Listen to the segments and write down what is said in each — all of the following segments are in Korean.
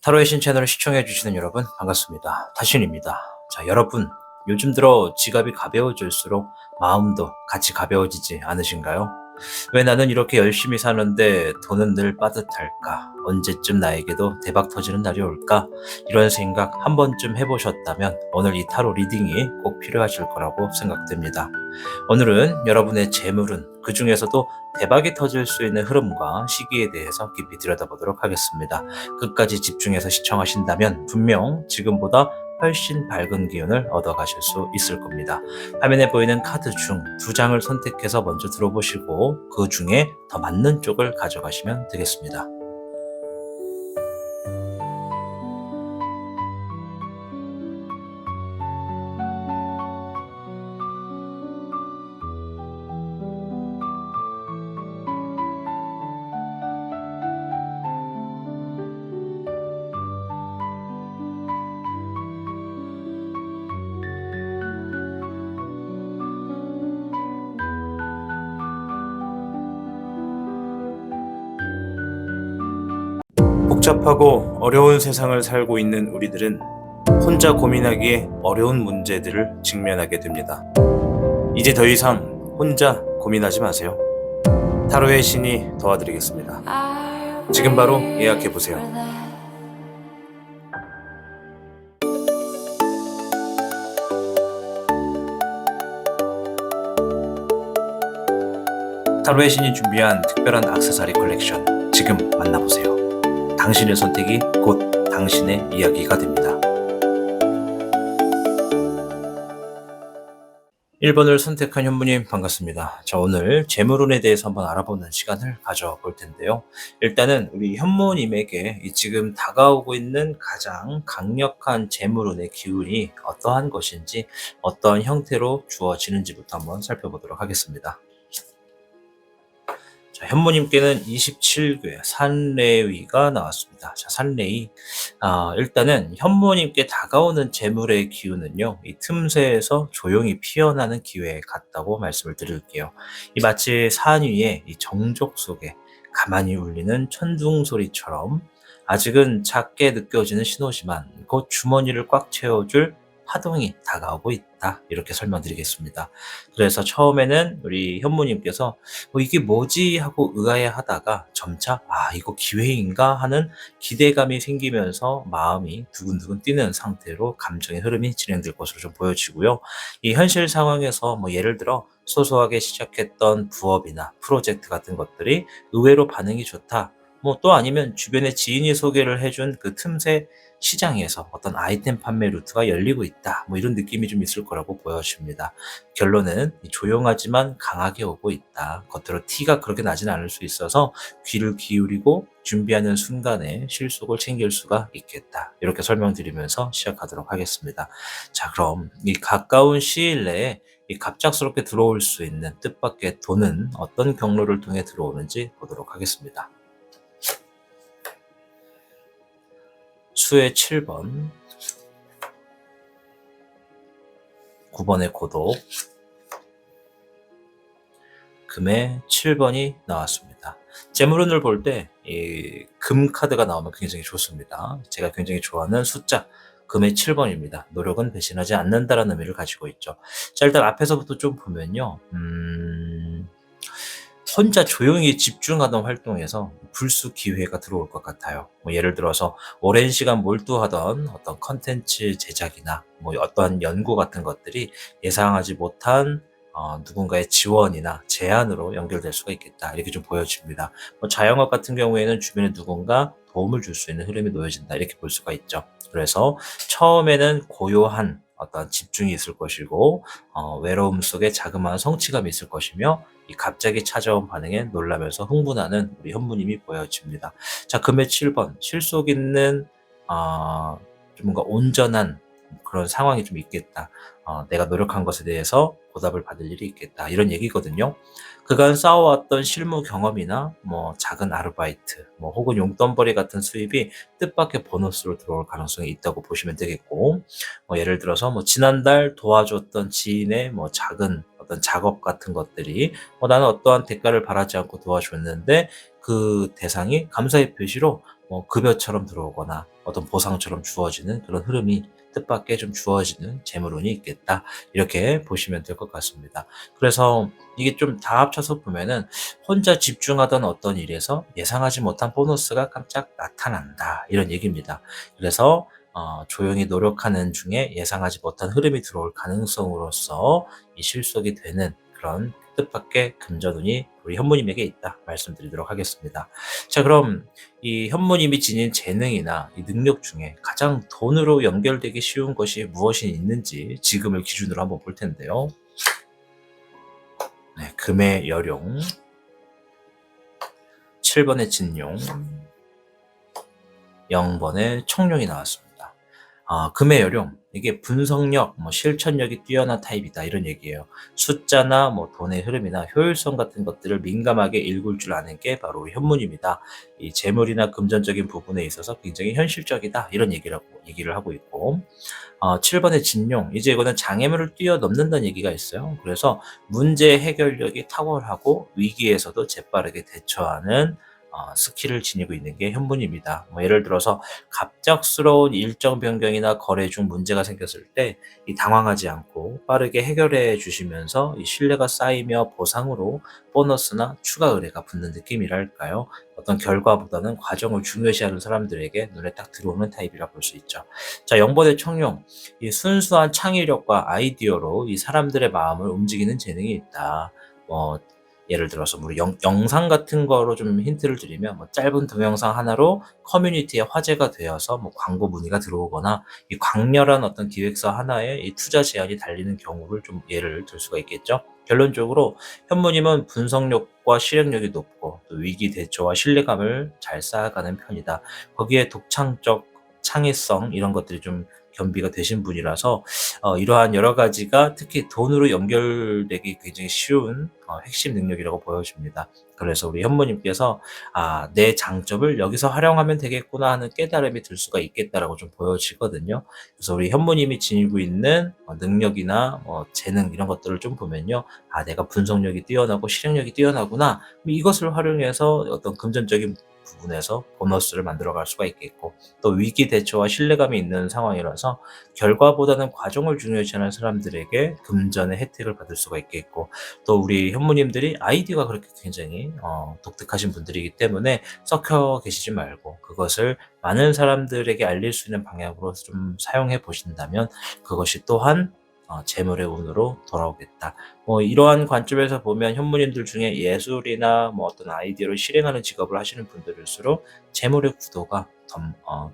타로의 신 채널을 시청해주시는 여러분 반갑습니다. 타신입니다. 자, 여러분 요즘 들어 지갑이 가벼워질수록 마음도 같이 가벼워지지 않으신가요? 왜 나는 이렇게 열심히 사는데 돈은 늘 빠듯할까? 언제쯤 나에게도 대박 터지는 날이 올까? 이런 생각 한 번쯤 해보셨다면 오늘 이 타로 리딩이 꼭 필요하실 거라고 생각됩니다. 오늘은 여러분의 재물은 그 중에서도 대박이 터질 수 있는 흐름과 시기에 대해서 깊이 들여다보도록 하겠습니다. 끝까지 집중해서 시청하신다면 분명 지금보다 훨씬 밝은 기운을 얻어가실 수 있을 겁니다. 화면에 보이는 카드 중 두 장을 선택해서 먼저 들어보시고 그 중에 더 맞는 쪽을 가져가시면 되겠습니다. 복잡하고 어려운 세상을 살고 있는 우리들은 혼자 고민하기에 어려운 문제들을 직면하게 됩니다. 이제 더 이상 혼자 고민하지 마세요. 타로의 신이 도와드리겠습니다. 지금 바로 예약해보세요. 타로의 신이 준비한 특별한 액세서리 컬렉션 지금 만나보세요. 당신의 선택이 곧 당신의 이야기가 됩니다. 1번을 선택한 현무님 반갑습니다. 자, 오늘 재물운에 대해서 한번 알아보는 시간을 가져볼 텐데요. 일단은 우리 현무님에게 지금 다가오고 있는 가장 강력한 재물운의 기운이 어떠한 것인지 어떠한 형태로 주어지는지부터 한번 살펴보도록 하겠습니다. 자, 현무님께는 27괴 산레위가 나왔습니다. 자, 산레위. 일단은 현무님께 다가오는 재물의 기운은요, 이 틈새에서 조용히 피어나는 기회 같다고 말씀을 드릴게요. 이 마치 산 위에 이 정적 속에 가만히 울리는 천둥 소리처럼 아직은 작게 느껴지는 신호지만 곧 주머니를 꽉 채워줄 파동이 다가오고 있다. 이렇게 설명드리겠습니다. 그래서 처음에는 우리 현무님께서 이게 뭐지 하고 의아해하다가 점차 이거 기회인가 하는 기대감이 생기면서 마음이 두근두근 뛰는 상태로 감정의 흐름이 진행될 것으로 좀 보여지고요. 이 현실 상황에서 예를 들어 소소하게 시작했던 부업이나 프로젝트 같은 것들이 의외로 반응이 좋다. 또 아니면 주변에 지인이 소개를 해준 그 틈새 시장에서 어떤 아이템 판매 루트가 열리고 있다. 이런 느낌이 좀 있을 거라고 보여집니다. 결론은 조용하지만 강하게 오고 있다. 겉으로 티가 그렇게 나진 않을 수 있어서 귀를 기울이고 준비하는 순간에 실속을 챙길 수가 있겠다. 이렇게 설명드리면서 시작하도록 하겠습니다. 자, 그럼 이 가까운 시일 내에 이 갑작스럽게 들어올 수 있는 뜻밖의 돈은 어떤 경로를 통해 들어오는지 보도록 하겠습니다. 수의 7번, 9번의 고독, 금의 7번이 나왔습니다. 재물운을 볼 때 이 금 카드가 나오면 굉장히 좋습니다. 제가 굉장히 좋아하는 숫자 금의 7번입니다. 노력은 배신하지 않는다라는 의미를 가지고 있죠. 자, 일단 앞에서부터 좀 보면요. 혼자 조용히 집중하던 활동에서 불쑥 기회가 들어올 것 같아요. 예를 들어서 오랜 시간 몰두하던 어떤 컨텐츠 제작이나 어떠한 연구 같은 것들이 예상하지 못한 누군가의 지원이나 제안으로 연결될 수가 있겠다. 이렇게 좀 보여집니다. 자영업 같은 경우에는 주변에 누군가 도움을 줄 수 있는 흐름이 놓여진다. 이렇게 볼 수가 있죠. 그래서 처음에는 고요한 어떤 집중이 있을 것이고 외로움 속에 자그마한 성취감이 있을 것이며 이 갑자기 찾아온 반응에 놀라면서 흥분하는 우리 현무님이 보여집니다. 자, 금의 7번 실속 있는 좀 뭔가 온전한 그런 상황이 좀 있겠다. 내가 노력한 것에 대해서 보답을 받을 일이 있겠다. 이런 얘기거든요. 그간 쌓아왔던 실무 경험이나 작은 아르바이트, 혹은 용돈벌이 같은 수입이 뜻밖의 보너스로 들어올 가능성이 있다고 보시면 되겠고, 예를 들어서 지난달 도와줬던 지인의 작은 어떤 작업 같은 것들이 나는 어떠한 대가를 바라지 않고 도와줬는데 그 대상이 감사의 표시로 뭐 급여처럼 들어오거나 어떤 보상처럼 주어지는 그런 흐름이 뜻밖의 좀 주어지는 재물운이 있겠다. 이렇게 보시면 될 것 같습니다. 그래서 이게 좀 다 합쳐서 보면은 혼자 집중하던 어떤 일에서 예상하지 못한 보너스가 깜짝 나타난다. 이런 얘기입니다. 그래서 조용히 노력하는 중에 예상하지 못한 흐름이 들어올 가능성으로서 이 실속이 되는 그런 뜻밖의 금전운이 우리 현무님에게 있다. 말씀드리도록 하겠습니다. 자, 그럼 이 현무님이 지닌 재능이나 이 능력 중에 가장 돈으로 연결되기 쉬운 것이 무엇이 있는지 지금을 기준으로 한번 볼 텐데요. 네, 금의 여룡, 7번의 진룡, 0번의 청룡이 나왔습니다. 금의 여룡, 이게 분석력, 실천력이 뛰어난 타입이다 이런 얘기예요. 숫자나 돈의 흐름이나 효율성 같은 것들을 민감하게 읽을 줄 아는 게 바로 우리 현문입니다. 이 재물이나 금전적인 부분에 있어서 굉장히 현실적이다 이런 얘기를 하고 있고, 7번의 진용, 이제 이거는 장애물을 뛰어넘는다는 얘기가 있어요. 그래서 문제 해결력이 탁월하고 위기에서도 재빠르게 대처하는 스킬을 지니고 있는 게 현문입니다. 예를 들어서 갑작스러운 일정 변경이나 거래 중 문제가 생겼을 때 이 당황하지 않고 빠르게 해결해 주시면서 이 신뢰가 쌓이며 보상으로 보너스나 추가 의뢰가 붙는 느낌이랄까요. 어떤 결과보다는 과정을 중요시하는 사람들에게 눈에 딱 들어오는 타입이라 볼 수 있죠. 자, 0번의 청룡. 이 순수한 창의력과 아이디어로 이 사람들의 마음을 움직이는 재능이 있다. 뭐 예를 들어서 우리 영상 같은 거로 좀 힌트를 드리면 짧은 동영상 하나로 커뮤니티에 화제가 되어서 광고 문의가 들어오거나 이 강렬한 어떤 기획서 하나에 이 투자 제안이 달리는 경우를 좀 예를 들 수가 있겠죠. 결론적으로 현무님은 분석력과 실행력이 높고 또 위기 대처와 신뢰감을 잘 쌓아가는 편이다. 거기에 독창적 창의성 이런 것들이 좀 겸비가 되신 분이라서 이러한 여러 가지가 특히 돈으로 연결되기 굉장히 쉬운 핵심 능력이라고 보여집니다. 그래서 우리 현모님께서 내 장점을 여기서 활용하면 되겠구나 하는 깨달음이 들 수가 있겠다라고 좀 보여지거든요. 그래서 우리 현모님이 지니고 있는 능력이나 재능 이런 것들을 좀 보면요. 내가 분석력이 뛰어나고 실행력이 뛰어나구나. 이것을 활용해서 어떤 금전적인 부분에서 보너스를 만들어 갈 수가 있겠고, 또 위기 대처와 신뢰감이 있는 상황이라서 결과보다는 과정을 중요시하는 사람들에게 금전의 혜택을 받을 수가 있겠고, 또 우리 현무님들이 아이디어가 그렇게 굉장히 독특하신 분들이기 때문에 썩혀 계시지 말고 그것을 많은 사람들에게 알릴 수 있는 방향으로 좀 사용해 보신다면 그것이 또한 재물의 운으로 돌아오겠다. 이러한 관점에서 보면 현무님들 중에 예술이나 어떤 아이디어를 실행하는 직업을 하시는 분들일수록 재물의 구도가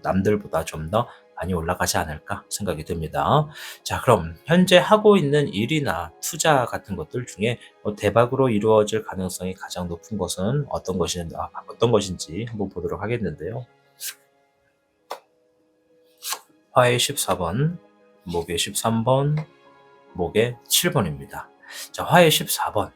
남들보다 좀 더 많이 올라가지 않을까 생각이 듭니다. 자, 그럼 현재 하고 있는 일이나 투자 같은 것들 중에 대박으로 이루어질 가능성이 가장 높은 것은 어떤 것인지 한번 보도록 하겠는데요. 화의 14번, 목의 13번, 목의 7번입니다. 자, 화의 14번.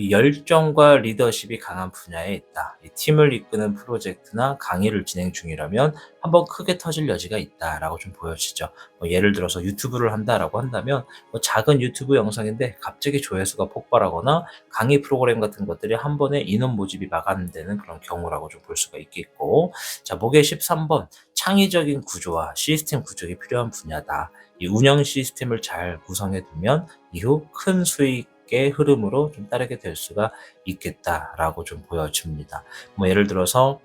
이 열정과 리더십이 강한 분야에 있다. 이 팀을 이끄는 프로젝트나 강의를 진행 중이라면 한번 크게 터질 여지가 있다라고 좀 보여지죠. 예를 들어서 유튜브를 한다라고 한다면 작은 유튜브 영상인데 갑자기 조회수가 폭발하거나 강의 프로그램 같은 것들이 한 번에 인원 모집이 마감되는 그런 경우라고 좀 볼 수가 있겠고, 자, 목의 13번. 창의적인 구조와 시스템 구축이 필요한 분야다. 이 운영 시스템을 잘 구성해 두면 이후 큰 수익의 흐름으로 좀 따르게 될 수가 있겠다라고 좀 보여집니다. 예를 들어서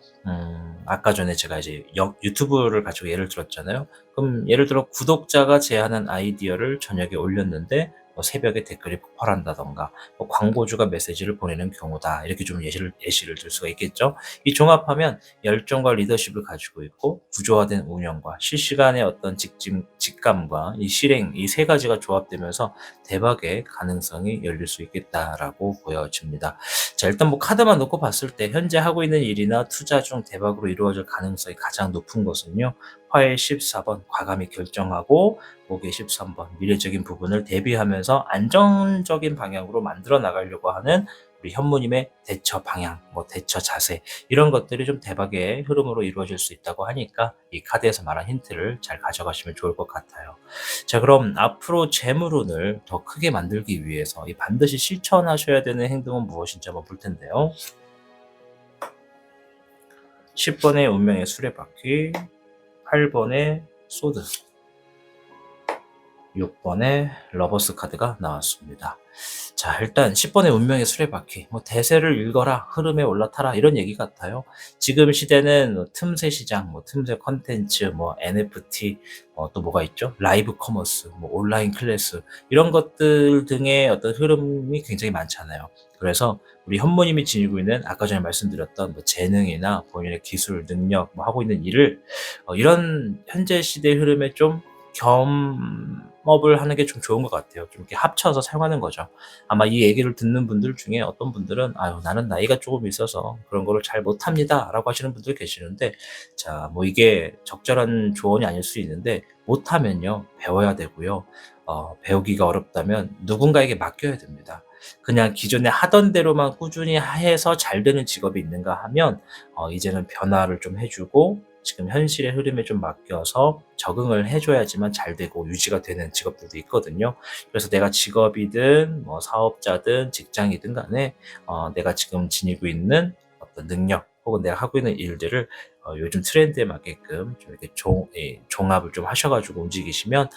아까 전에 제가 이제 유튜브를 가지고 예를 들었잖아요. 그럼 예를 들어 구독자가 제안한 아이디어를 저녁에 올렸는데 새벽에 댓글이 폭발한다던가 광고주가 메시지를 보내는 경우다. 이렇게 좀 예시를 들 수가 있겠죠. 이 종합하면 열정과 리더십을 가지고 있고 구조화된 운영과 실시간의 어떤 직감과 이 실행 이 세 가지가 조합되면서 대박의 가능성이 열릴 수 있겠다라고 보여집니다. 자, 일단 카드만 놓고 봤을 때 현재 하고 있는 일이나 투자 중 대박으로 이루어질 가능성이 가장 높은 것은요. 화의 14번 과감히 결정하고 목의 13번 미래적인 부분을 대비하면서 안정적인 방향으로 만들어 나가려고 하는 우리 현무님의 대처 방향, 대처 자세 이런 것들이 좀 대박의 흐름으로 이루어질 수 있다고 하니까 이 카드에서 말한 힌트를 잘 가져가시면 좋을 것 같아요. 자, 그럼 앞으로 재물운을 더 크게 만들기 위해서 이 반드시 실천하셔야 되는 행동은 무엇인지 한번 볼 텐데요. 10번의 운명의 수레바퀴, 8번의 소드, 6번의 러버스 카드가 나왔습니다. 자, 일단 10번의 운명의 수레바퀴, 대세를 읽어라, 흐름에 올라타라 이런 얘기 같아요. 지금 시대는 틈새 시장, 틈새 컨텐츠, NFT, 또 뭐가 있죠? 라이브 커머스, 온라인 클래스 이런 것들 등의 어떤 흐름이 굉장히 많잖아요. 그래서 우리 현모님이 지니고 있는 아까 전에 말씀드렸던 재능이나 본인의 기술, 능력, 하고 있는 일을 이런 현재 시대의 흐름에 좀 겸업을 하는 게 좀 좋은 것 같아요. 좀 이렇게 합쳐서 사용하는 거죠. 아마 이 얘기를 듣는 분들 중에 어떤 분들은 아유, 나는 나이가 조금 있어서 그런 거를 잘 못합니다. 라고 하시는 분들 계시는데, 자, 이게 적절한 조언이 아닐 수 있는데, 못하면요, 배워야 되고요. 배우기가 어렵다면 누군가에게 맡겨야 됩니다. 그냥 기존에 하던 대로만 꾸준히 해서 잘 되는 직업이 있는가 하면, 이제는 변화를 좀 해주고, 지금 현실의 흐름에 좀 맡겨서 적응을 해줘야지만 잘 되고 유지가 되는 직업들도 있거든요. 그래서 내가 직업이든 사업자든 직장이든 간에 내가 지금 지니고 있는 어떤 능력 혹은 내가 하고 있는 일들을 요즘 트렌드에 맞게끔 좀 이렇게 종합을 좀 하셔가지고 움직이시면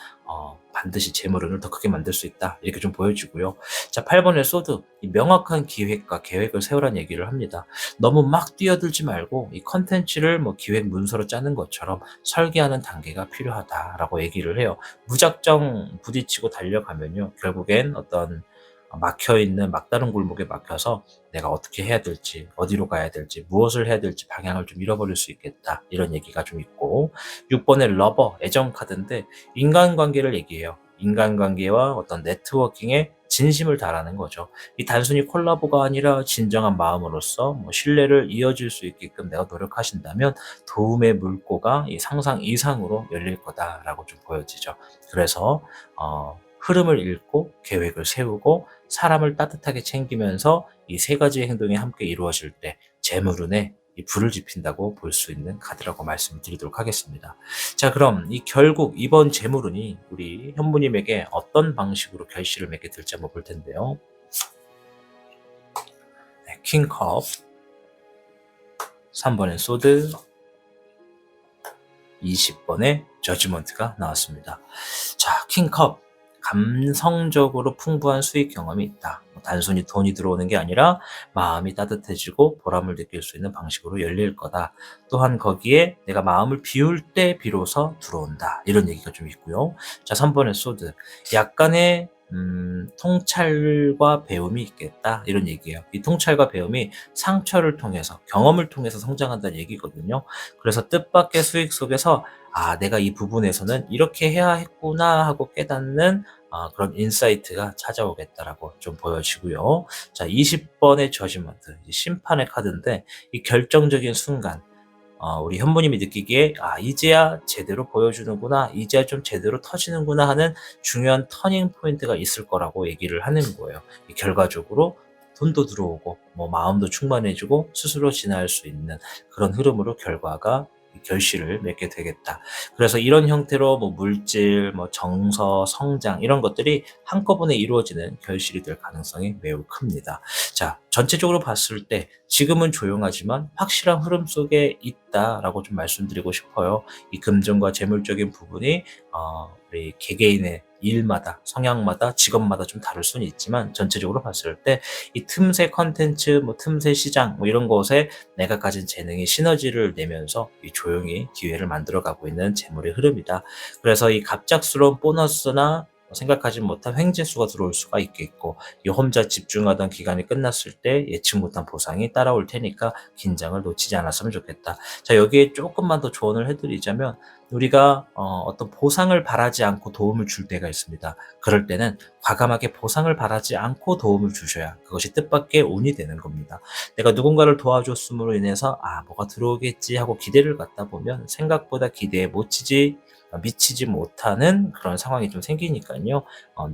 반드시 재물운을 더 크게 만들 수 있다. 이렇게 좀 보여지고요. 자, 8번의 소드, 이 명확한 기획과 계획을 세우라는 얘기를 합니다. 너무 막 뛰어들지 말고 이 컨텐츠를 기획 문서로 짜는 것처럼 설계하는 단계가 필요하다라고 얘기를 해요. 무작정 부딪히고 달려가면요, 결국엔 어떤 막혀있는 막다른 골목에 막혀서 내가 어떻게 해야 될지, 어디로 가야 될지, 무엇을 해야 될지 방향을 좀 잃어버릴 수 있겠다. 이런 얘기가 좀 있고, 6번의 러버, 애정 카드인데 인간관계를 얘기해요. 인간관계와 어떤 네트워킹에 진심을 다하는 거죠. 이 단순히 콜라보가 아니라 진정한 마음으로서 신뢰를 이어질 수 있게끔 내가 노력하신다면 도움의 물꼬가 이 상상 이상으로 열릴 거다라고 좀 보여지죠. 그래서 흐름을 읽고 계획을 세우고 사람을 따뜻하게 챙기면서 이 세 가지의 행동이 함께 이루어질 때 재물운에 이 불을 지핀다고 볼 수 있는 카드라고 말씀을 드리도록 하겠습니다. 자, 그럼 이 결국 이번 재물운이 우리 현무님에게 어떤 방식으로 결실을 맺게 될지 한번 볼 텐데요. 네, 킹컵, 3번의 소드, 20번의 저지먼트가 나왔습니다. 자, 킹컵, 감성적으로 풍부한 수익 경험이 있다. 단순히 돈이 들어오는 게 아니라 마음이 따뜻해지고 보람을 느낄 수 있는 방식으로 열릴 거다. 또한 거기에 내가 마음을 비울 때 비로소 들어온다. 이런 얘기가 좀 있고요. 자, 3번의 소드, 약간의 통찰과 배움이 있겠다. 이런 얘기예요. 이 통찰과 배움이 상처를 통해서, 경험을 통해서 성장한다는 얘기거든요. 그래서 뜻밖의 수익 속에서 내가 이 부분에서는 이렇게 해야 했구나 하고 깨닫는 그런 인사이트가 찾아오겠다라고 좀 보여지고요. 자, 20번의 저지먼트, 심판의 카드인데 이 결정적인 순간 우리 현모님이 느끼기에 이제야 제대로 보여주는구나, 이제야 좀 제대로 터지는구나 하는 중요한 터닝 포인트가 있을 거라고 얘기를 하는 거예요. 결과적으로 돈도 들어오고 마음도 충만해지고 스스로 진화할 수 있는 그런 흐름으로 결과가 결실을 맺게 되겠다. 그래서 이런 형태로 물질, 정서, 성장 이런 것들이 한꺼번에 이루어지는 결실이 될 가능성이 매우 큽니다. 자, 전체적으로 봤을 때 지금은 조용하지만 확실한 흐름 속에 있다라고 좀 말씀드리고 싶어요. 이 금전과 재물적인 부분이 우리 개개인의 일마다, 성향마다, 직업마다 좀 다를 수는 있지만 전체적으로 봤을 때 이 틈새 컨텐츠, 틈새 시장 이런 곳에 내가 가진 재능이 시너지를 내면서 이 조용히 기회를 만들어가고 있는 재물의 흐름이다. 그래서 이 갑작스러운 보너스나 생각하지 못한 횡재수가 들어올 수가 있겠고, 이 혼자 집중하던 기간이 끝났을 때 예측 못한 보상이 따라올 테니까 긴장을 놓치지 않았으면 좋겠다. 자, 여기에 조금만 더 조언을 해드리자면, 우리가 어떤 보상을 바라지 않고 도움을 줄 때가 있습니다. 그럴 때는 과감하게 보상을 바라지 않고 도움을 주셔야 그것이 뜻밖의 운이 되는 겁니다. 내가 누군가를 도와줬음으로 인해서 뭐가 들어오겠지 하고 기대를 갖다 보면 생각보다 기대에 미치지 못하는 그런 상황이 좀 생기니까요.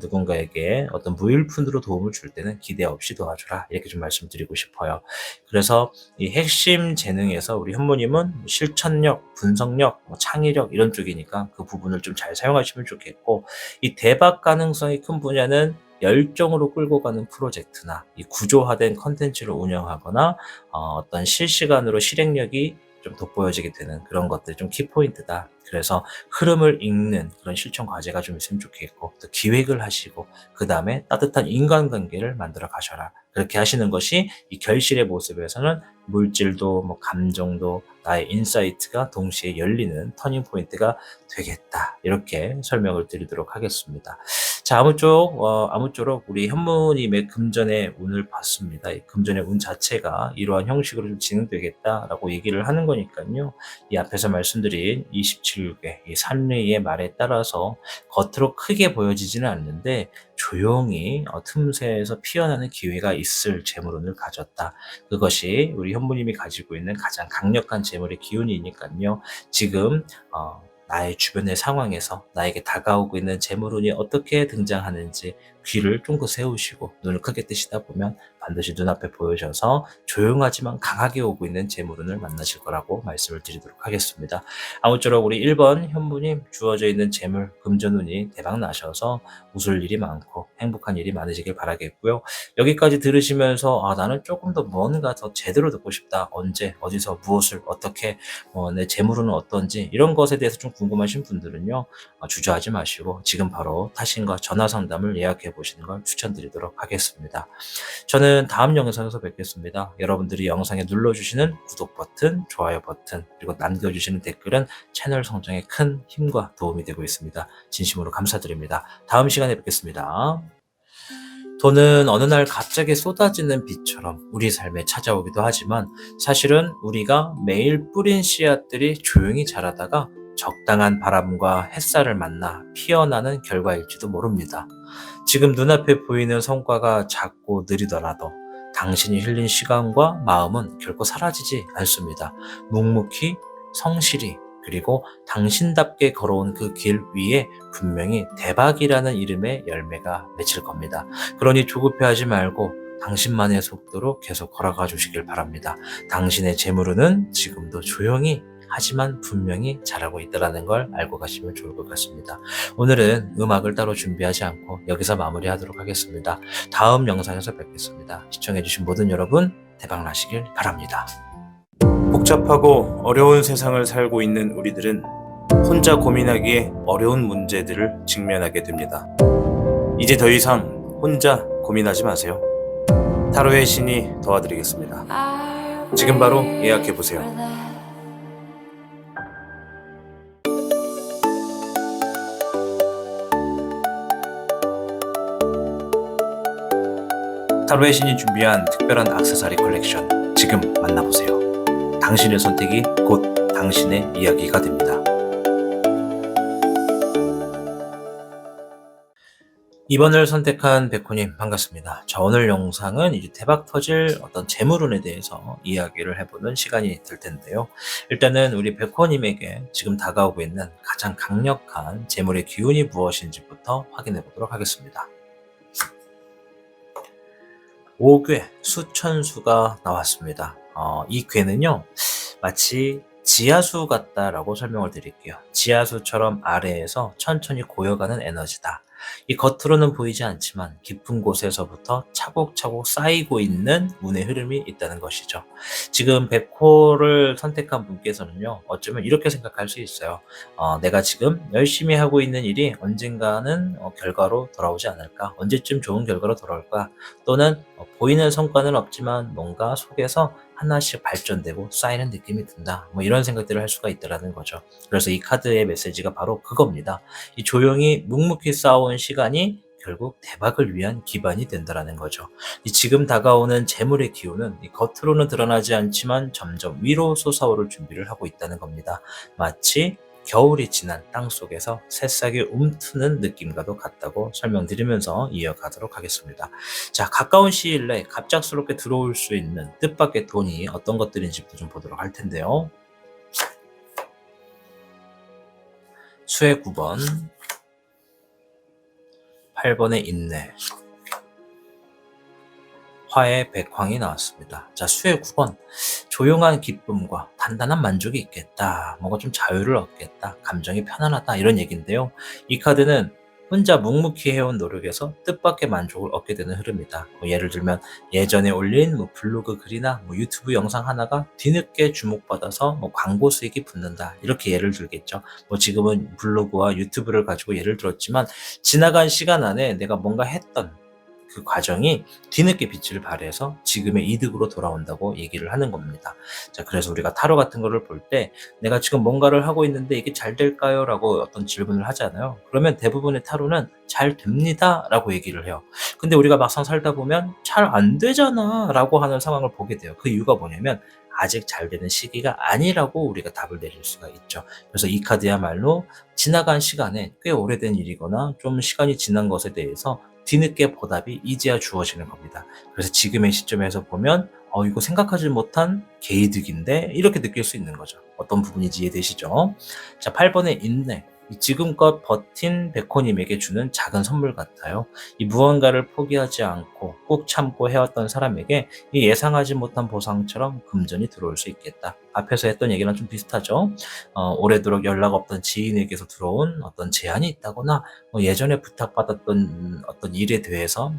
누군가에게 어떤 무일푼으로 도움을 줄 때는 기대 없이 도와주라, 이렇게 좀 말씀드리고 싶어요. 그래서 이 핵심 재능에서 우리 현모님은 실천력, 분석력, 창의력 이런 쪽이니까 그 부분을 좀 잘 사용하시면 좋겠고, 이 대박 가능성이 큰 분야는 열정으로 끌고 가는 프로젝트나 이 구조화된 컨텐츠를 운영하거나 어떤 실시간으로 실행력이 좀 돋보여지게 되는 그런 것들이 좀 키포인트다. 그래서 흐름을 읽는 그런 실천 과제가 좀 있으면 좋겠고, 또 기획을 하시고, 그 다음에 따뜻한 인간관계를 만들어 가셔라. 그렇게 하시는 것이 이 결실의 모습에서는 물질도 뭐 감정도 나의 인사이트가 동시에 열리는 터닝 포인트가 되겠다. 이렇게 설명을 드리도록 하겠습니다. 자, 아무쪼록 우리 현무님의 금전의 운을 봤습니다. 이 금전의 운 자체가 이러한 형식으로 좀 진행되겠다라고 얘기를 하는 거니까요. 이 앞에서 말씀드린 27개 이 산리의 말에 따라서 겉으로 크게 보여지지는 않는데 조용히 틈새에서 피어나는 기회가 있을 재물운을 가졌다. 그것이 우리 현무님이 가지고 있는 가장 강력한 재물의 기운이니까요. 지금 나의 주변의 상황에서 나에게 다가오고 있는 재물운이 어떻게 등장하는지 귀를 쫑긋 세우시고 눈을 크게 뜨시다 보면 반드시 눈앞에 보여져서 조용하지만 강하게 오고 있는 재물운을 만나실 거라고 말씀을 드리도록 하겠습니다. 아무쪼록 우리 1번 현무님 주어져 있는 재물 금전운이 대박 나셔서 웃을 일이 많고 행복한 일이 많으시길 바라겠고요. 여기까지 들으시면서 나는 조금 더 뭔가 더 제대로 듣고 싶다. 언제 어디서 무엇을 어떻게 내 재물운은 어떤지 이런 것에 대해서 좀 궁금하신 분들은요. 주저하지 마시고 지금 바로 타신과 전화 상담을 예약해 보시는 걸 추천드리도록 하겠습니다. 저는 다음 영상에서 뵙겠습니다. 여러분들이 영상에 눌러주시는 구독 버튼, 좋아요 버튼, 그리고 남겨주시는 댓글은 채널 성장에 큰 힘과 도움이 되고 있습니다. 진심으로 감사드립니다. 다음 시간에 뵙겠습니다. 돈은 어느 날 갑자기 쏟아지는 비처럼 우리 삶에 찾아오기도 하지만 사실은 우리가 매일 뿌린 씨앗들이 조용히 자라다가 적당한 바람과 햇살을 만나 피어나는 결과일지도 모릅니다. 지금 눈앞에 보이는 성과가 작고 느리더라도 당신이 흘린 시간과 마음은 결코 사라지지 않습니다. 묵묵히, 성실히, 그리고 당신답게 걸어온 그 길 위에 분명히 대박이라는 이름의 열매가 맺힐 겁니다. 그러니 조급해하지 말고 당신만의 속도로 계속 걸어가 주시길 바랍니다. 당신의 재물운은 지금도 조용히 하지만 분명히 잘하고 있다는 걸 알고 가시면 좋을 것 같습니다. 오늘은 음악을 따로 준비하지 않고 여기서 마무리하도록 하겠습니다. 다음 영상에서 뵙겠습니다. 시청해주신 모든 여러분 대박 나시길 바랍니다. 복잡하고 어려운 세상을 살고 있는 우리들은 혼자 고민하기에 어려운 문제들을 직면하게 됩니다. 이제 더 이상 혼자 고민하지 마세요. 타로의 신이 도와드리겠습니다. 지금 바로 예약해보세요. 타로의 신이 준비한 특별한 액세서리 컬렉션 지금 만나보세요. 당신의 선택이 곧 당신의 이야기가 됩니다. 이번을 선택한 백호님 반갑습니다. 자, 오늘 영상은 이제 대박 터질 어떤 재물운에 대해서 이야기를 해보는 시간이 될 텐데요. 일단은 우리 백호님에게 지금 다가오고 있는 가장 강력한 재물의 기운이 무엇인지부터 확인해 보도록 하겠습니다. 5괴 수천수가 나왔습니다. 이 괴는요 마치 지하수 같다라고 설명을 드릴게요. 지하수처럼 아래에서 천천히 고여가는 에너지다. 이 겉으로는 보이지 않지만 깊은 곳에서부터 차곡차곡 쌓이고 있는 운의 흐름이 있다는 것이죠. 지금 백호를 선택한 분께서는요 어쩌면 이렇게 생각할 수 있어요. 내가 지금 열심히 하고 있는 일이 언젠가는 결과로 돌아오지 않을까, 언제쯤 좋은 결과로 돌아올까, 또는 보이는 성과는 없지만 뭔가 속에서 하나씩 발전되고 쌓이는 느낌이 든다. 뭐 이런 생각들을 할 수가 있다는 거죠. 그래서 이 카드의 메시지가 바로 그겁니다. 이 조용히 묵묵히 쌓아온 시간이 결국 대박을 위한 기반이 된다는 거죠. 이 지금 다가오는 재물의 기운은 이 겉으로는 드러나지 않지만 점점 위로 솟아오를 준비를 하고 있다는 겁니다. 마치 겨울이 지난 땅속에서 새싹이 움트는 느낌과도 같다고 설명드리면서 이어가도록 하겠습니다. 자, 가까운 시일 내에 갑작스럽게 들어올 수 있는 뜻밖의 돈이 어떤 것들인지부터 좀 보도록 할 텐데요. 수의 9번, 8번의 인내, 화의 백황이 나왔습니다. 자, 수의 9번, 조용한 기쁨과 단단한 만족이 있겠다. 뭔가 좀 자유를 얻겠다. 감정이 편안하다. 이런 얘기인데요. 이 카드는 혼자 묵묵히 해온 노력에서 뜻밖의 만족을 얻게 되는 흐름이다. 예를 들면 예전에 올린 블로그 글이나 유튜브 영상 하나가 뒤늦게 주목받아서 광고 수익이 붙는다. 이렇게 예를 들겠죠. 지금은 블로그와 유튜브를 가지고 예를 들었지만 지나간 시간 안에 내가 뭔가 했던 그 과정이 뒤늦게 빛을 발해서 지금의 이득으로 돌아온다고 얘기를 하는 겁니다. 자, 그래서 우리가 타로 같은 거를 볼 때 내가 지금 뭔가를 하고 있는데 이게 잘 될까요? 라고 어떤 질문을 하잖아요. 그러면 대부분의 타로는 잘 됩니다. 라고 얘기를 해요. 근데 우리가 막상 살다 보면 잘 안 되잖아. 라고 하는 상황을 보게 돼요. 그 이유가 뭐냐면 아직 잘 되는 시기가 아니라고 우리가 답을 내릴 수가 있죠. 그래서 이 카드야말로 지나간 시간에 꽤 오래된 일이거나 좀 시간이 지난 것에 대해서 뒤늦게 보답이 이제야 주어지는 겁니다. 그래서 지금의 시점에서 보면 이거 생각하지 못한 개이득인데 이렇게 느낄 수 있는 거죠. 어떤 부분인지 이해되시죠? 자, 8번의 인내. 지금껏 버틴 백호님에게 주는 작은 선물 같아요. 이 무언가를 포기하지 않고 꾹 참고 해왔던 사람에게 이 예상하지 못한 보상처럼 금전이 들어올 수 있겠다. 앞에서 했던 얘기랑 좀 비슷하죠. 오래도록 연락 없던 지인에게서 들어온 어떤 제안이 있다거나 예전에 부탁받았던 어떤 일에 대해서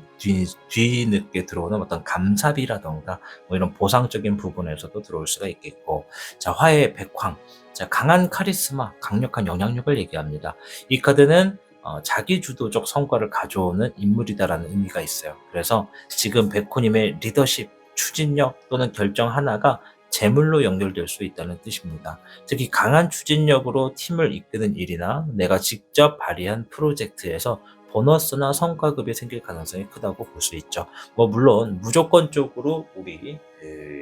뒤늦게 들어오는 어떤 감사비라던가 이런 보상적인 부분에서도 들어올 수가 있겠고, 자, 화해의 백황. 자, 강한 카리스마, 강력한 영향력을 얘기합니다. 이 카드는 자기 주도적 성과를 가져오는 인물이다라는 의미가 있어요. 그래서 지금 백호님의 리더십, 추진력 또는 결정 하나가 재물로 연결될 수 있다는 뜻입니다. 특히 강한 추진력으로 팀을 이끄는 일이나 내가 직접 발의한 프로젝트에서 보너스나 성과급이 생길 가능성이 크다고 볼 수 있죠. 물론 무조건적으로 우리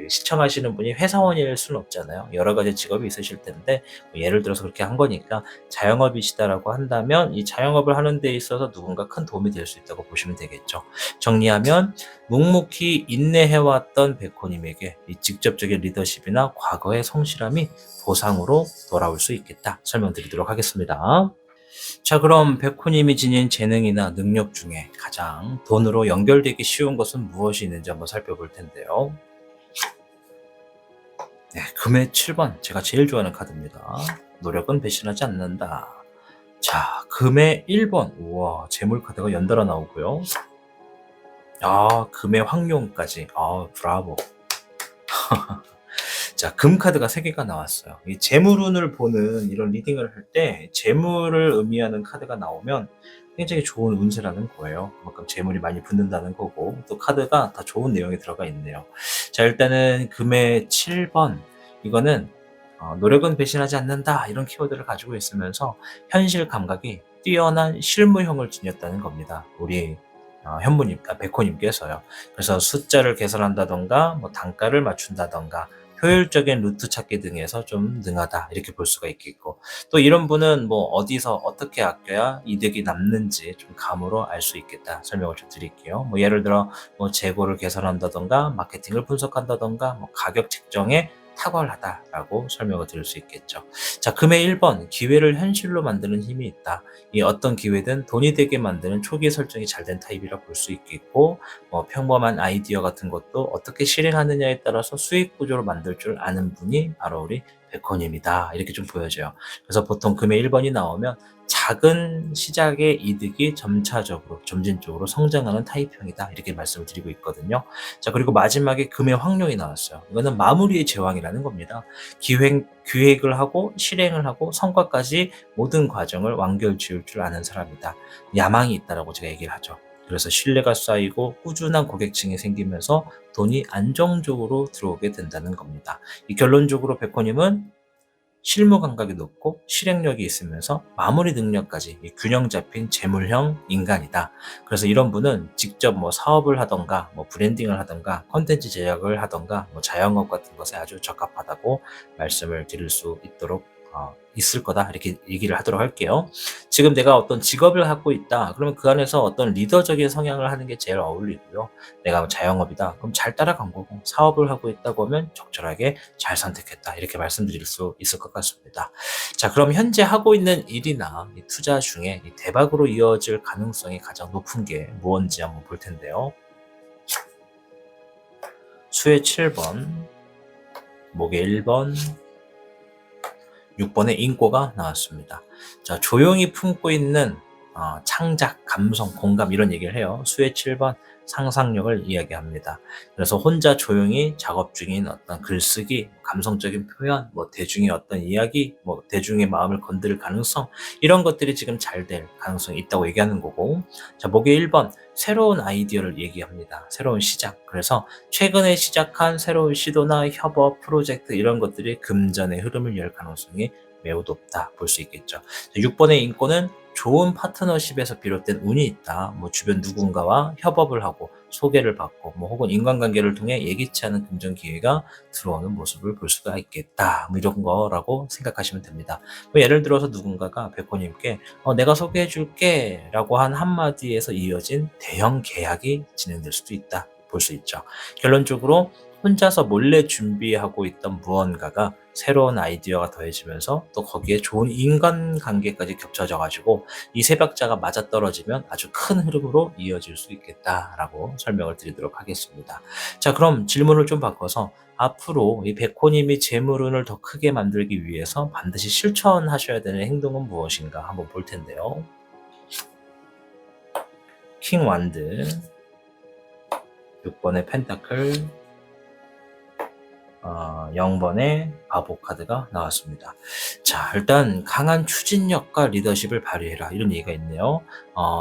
시청하시는 분이 회사원일 수는 없잖아요. 여러 가지 직업이 있으실 텐데 예를 들어서 그렇게 한 거니까 자영업이시다라고 한다면 이 자영업을 하는 데 있어서 누군가 큰 도움이 될 수 있다고 보시면 되겠죠. 정리하면 묵묵히 인내해왔던 백호님에게 이 직접적인 리더십이나 과거의 성실함이 보상으로 돌아올 수 있겠다 설명드리도록 하겠습니다. 자, 그럼 백호님이 지닌 재능이나 능력 중에 가장 돈으로 연결되기 쉬운 것은 무엇이 있는지 한번 살펴볼 텐데요. 네, 금의 7번 제가 제일 좋아하는 카드입니다. 노력은 배신하지 않는다. 자, 금의 1번. 우와, 재물 카드가 연달아 나오고요. 금의 황룡까지. 브라보. 자, 금 카드가 3개가 나왔어요. 이 재물운을 보는 이런 리딩을 할 때 재물을 의미하는 카드가 나오면 굉장히 좋은 운세라는 거예요. 그만큼 재물이 많이 붙는다는 거고 또 카드가 다 좋은 내용이 들어가 있네요. 자, 일단은 금의 7번. 이거는 노력은 배신하지 않는다 이런 키워드를 가지고 있으면서 현실 감각이 뛰어난 실무형을 지녔다는 겁니다. 우리 백호님께서요. 그래서 숫자를 계산한다던가 단가를 맞춘다던가 효율적인 루트 찾기 등에서 좀 능하다 이렇게 볼 수가 있겠고, 또 이런 분은 어디서 어떻게 아껴야 이득이 남는지 좀 감으로 알 수 있겠다 설명을 좀 드릴게요. 예를 들어 재고를 계산한다던가 마케팅을 분석한다던가 가격 책정에 탁월하다라고 설명을 드릴 수 있겠죠. 자, 금의 1번 기회를 현실로 만드는 힘이 있다. 이 어떤 기회든 돈이 되게 만드는 초기 설정이 잘 된 타입이라 볼 수 있겠고, 평범한 아이디어 같은 것도 어떻게 실행하느냐에 따라서 수익 구조를 만들 줄 아는 분이 바로 우리 백호님이다 이렇게 좀 보여져요. 그래서 보통 금의 1번이 나오면 작은 시작의 이득이 점진적으로 성장하는 타입형이다 이렇게 말씀을 드리고 있거든요. 자, 그리고 마지막에 금의 황룡이 나왔어요. 이거는 마무리의 제왕이라는 겁니다. 기획을 하고 실행을 하고 성과까지 모든 과정을 완결 지을 줄 아는 사람이다. 야망이 있다라고 제가 얘기를 하죠. 그래서 신뢰가 쌓이고 꾸준한 고객층이 생기면서 돈이 안정적으로 들어오게 된다는 겁니다. 이 결론적으로 백호님은 실무 감각이 높고 실행력이 있으면서 마무리 능력까지 균형 잡힌 재물형 인간이다. 그래서 이런 분은 직접 사업을 하던가 브랜딩을 하던가 콘텐츠 제작을 하던가 자영업 같은 것에 아주 적합하다고 말씀을 드릴 수 있도록 있을 거다 이렇게 얘기를 하도록 할게요. 지금 내가 어떤 직업을 갖고 있다 그러면 그 안에서 어떤 리더적인 성향을 하는 게 제일 어울리고요. 내가 자영업이다 그럼 잘 따라간 거고, 사업을 하고 있다고 하면 적절하게 잘 선택했다 이렇게 말씀드릴 수 있을 것 같습니다. 자, 그럼 현재 하고 있는 일이나 투자 중에 대박으로 이어질 가능성이 가장 높은 게 무엇인지 한번 볼 텐데요. 수의 7번, 목의 1번, 6번의 인꼬가 나왔습니다. 자, 조용히 품고 있는 창작, 감성, 공감 이런 얘기를 해요. 수의 7번 상상력을 이야기합니다. 그래서 혼자 조용히 작업 중인 어떤 글쓰기, 감성적인 표현, 대중의 어떤 이야기, 대중의 마음을 건드릴 가능성 이런 것들이 지금 잘 될 가능성이 있다고 얘기하는 거고, 자, 목의 1번 새로운 아이디어를 얘기합니다. 새로운 시작. 그래서 최근에 시작한 새로운 시도나 협업, 프로젝트 이런 것들이 금전의 흐름을 열 가능성이 매우 높다 볼 수 있겠죠. 6번의 인권은 좋은 파트너십에서 비롯된 운이 있다. 주변 누군가와 협업을 하고 소개를 받고 혹은 인간관계를 통해 예기치 않은 금전 기회가 들어오는 모습을 볼 수가 있겠다. 이런 거라고 생각하시면 됩니다. 예를 들어서 누군가가 백호님께 내가 소개해 줄게 라고 한 한마디에서 이어진 대형 계약이 진행될 수도 있다. 볼 수 있죠. 결론적으로 혼자서 몰래 준비하고 있던 무언가가 새로운 아이디어가 더해지면서 또 거기에 좋은 인간관계까지 겹쳐져 가지고 이 세 박자가 맞아떨어지면 아주 큰 흐름으로 이어질 수 있겠다라고 설명을 드리도록 하겠습니다. 자, 그럼 질문을 좀 바꿔서 앞으로 이 백호님이 재물운을 더 크게 만들기 위해서 반드시 실천하셔야 되는 행동은 무엇인가 한번 볼 텐데요. 킹 완드, 6번의 펜타클, 0번의 바보 카드가 나왔습니다. 자, 일단 강한 추진력과 리더십을 발휘해라 이런 얘기가 있네요.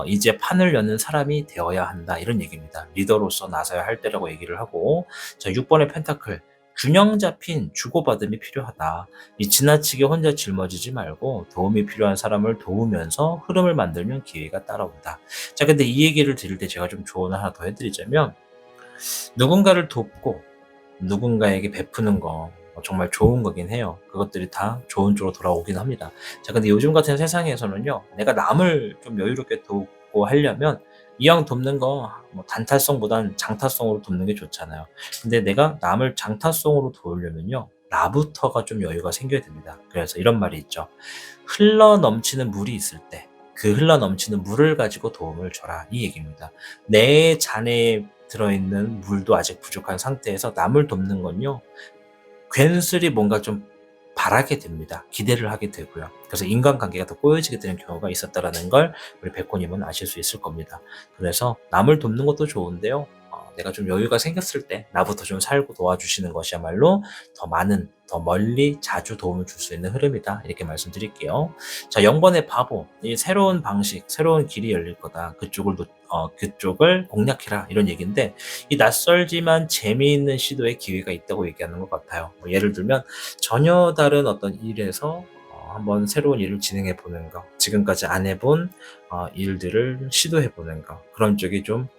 이제 판을 여는 사람이 되어야 한다 이런 얘기입니다. 리더로서 나서야 할 때라고 얘기를 하고, 자, 6번의 펜타클, 균형 잡힌 주고받음이 필요하다. 이 지나치게 혼자 짊어지지 말고 도움이 필요한 사람을 도우면서 흐름을 만들면 기회가 따라온다. 자, 근데 이 얘기를 드릴 때 제가 좀 조언을 하나 더 해드리자면, 누군가를 돕고 누군가에게 베푸는 거 정말 좋은 거긴 해요. 그것들이 다 좋은 쪽으로 돌아오긴 합니다. 자, 근데 요즘 같은 세상에서는요, 내가 남을 좀 여유롭게 돕고 하려면 이왕 돕는 거 단타성보단 장타성으로 돕는 게 좋잖아요. 근데 내가 남을 장타성으로 도우려면요, 나부터가 좀 여유가 생겨야 됩니다. 그래서 이런 말이 있죠. 흘러 넘치는 물이 있을 때 그 흘러 넘치는 물을 가지고 도움을 줘라 이 얘기입니다. 내 잔에 들어있는 물도 아직 부족한 상태에서 남을 돕는 건요, 괜스레 뭔가 좀 바라게 됩니다. 기대를 하게 되고요. 그래서 인간관계가 더 꼬여지게 되는 경우가 있었다라는 걸 우리 백호님은 아실 수 있을 겁니다. 그래서 남을 돕는 것도 좋은데요. 내가 좀 여유가 생겼을 때 나부터 좀 살고 도와주시는 것이야말로 더 많은, 더 멀리 자주 도움을 줄 수 있는 흐름이다. 이렇게 말씀드릴게요. 자, 0번의 바보. 이 새로운 방식, 새로운 길이 열릴 거다. 그쪽을 공략해라. 이런 얘기인데, 이 낯설지만 재미있는 시도의 기회가 있다고 얘기하는 것 같아요. 예를 들면 전혀 다른 어떤 일에서 한번 새로운 일을 진행해 보는 거, 지금까지 안 해본 일들을 시도해 보는 거, 그런 쪽이 좀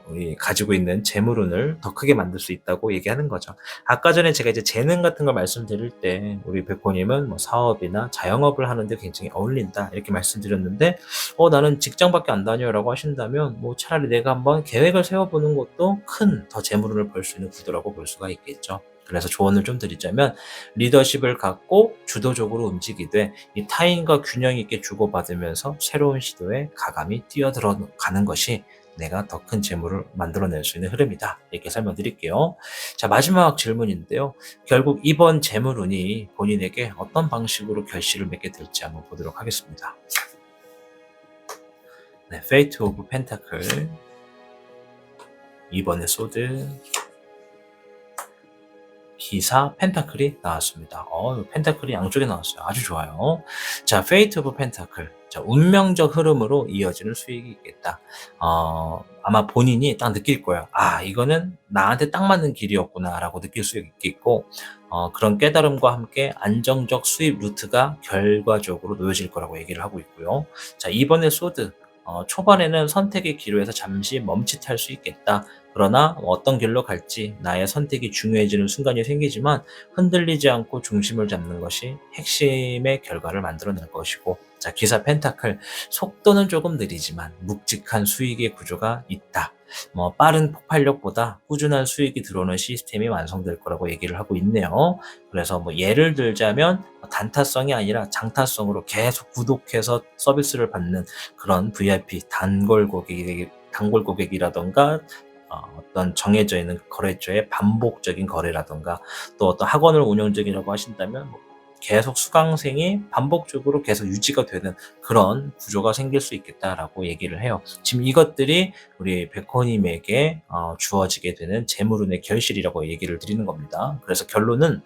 우리 가지고 있는 재물운을 더 크게 만들 수 있다고 얘기하는 거죠. 아까 전에 제가 이제 재능 같은 걸 말씀드릴 때 우리 백호님은 사업이나 자영업을 하는데 굉장히 어울린다 이렇게 말씀드렸는데, 나는 직장밖에 안 다녀라고 하신다면 차라리 내가 한번 계획을 세워보는 것도 큰 더 재물운을 벌 수 있는 구도라고 볼 수가 있겠죠. 그래서 조언을 좀 드리자면, 리더십을 갖고 주도적으로 움직이되 이 타인과 균형 있게 주고받으면서 새로운 시도에 가감히 뛰어들어가는 것이 내가 더 큰 재물을 만들어낼 수 있는 흐름이다. 이렇게 설명드릴게요. 자, 마지막 질문인데요. 결국 이번 재물운이 본인에게 어떤 방식으로 결실을 맺게 될지 한번 보도록 하겠습니다. 네, 페이트 오브 펜타클, 2번의 소드, 기사 펜타클이 나왔습니다. 펜타클이 양쪽에 나왔어요. 아주 좋아요. 자, 페이트 오브 펜타클. 자, 운명적 흐름으로 이어지는 수익이 있겠다. 아마 본인이 딱 느낄 거예요. 이거는 나한테 딱 맞는 길이었구나 라고 느낄 수 있겠고, 그런 깨달음과 함께 안정적 수입 루트가 결과적으로 놓여질 거라고 얘기를 하고 있고요. 자, 이번에 소드. 초반에는 선택의 기로에서 잠시 멈칫할 수 있겠다. 그러나 어떤 길로 갈지 나의 선택이 중요해지는 순간이 생기지만 흔들리지 않고 중심을 잡는 것이 핵심의 결과를 만들어낼 것이고, 자, 기사 펜타클, 속도는 조금 느리지만 묵직한 수익의 구조가 있다. 빠른 폭발력보다 꾸준한 수익이 들어오는 시스템이 완성될 거라고 얘기를 하고 있네요. 그래서 예를 들자면 단타성이 아니라 장타성으로 계속 구독해서 서비스를 받는 그런 VIP 단골 고객이라던가, 어떤 정해져 있는 거래처의 반복적인 거래라던가, 또 어떤 학원을 운영 중이라고 하신다면 계속 수강생이 반복적으로 계속 유지가 되는 그런 구조가 생길 수 있겠다라고 얘기를 해요. 지금 이것들이 우리 백호님에게 주어지게 되는 재물운의 결실이라고 얘기를 드리는 겁니다. 그래서 결론은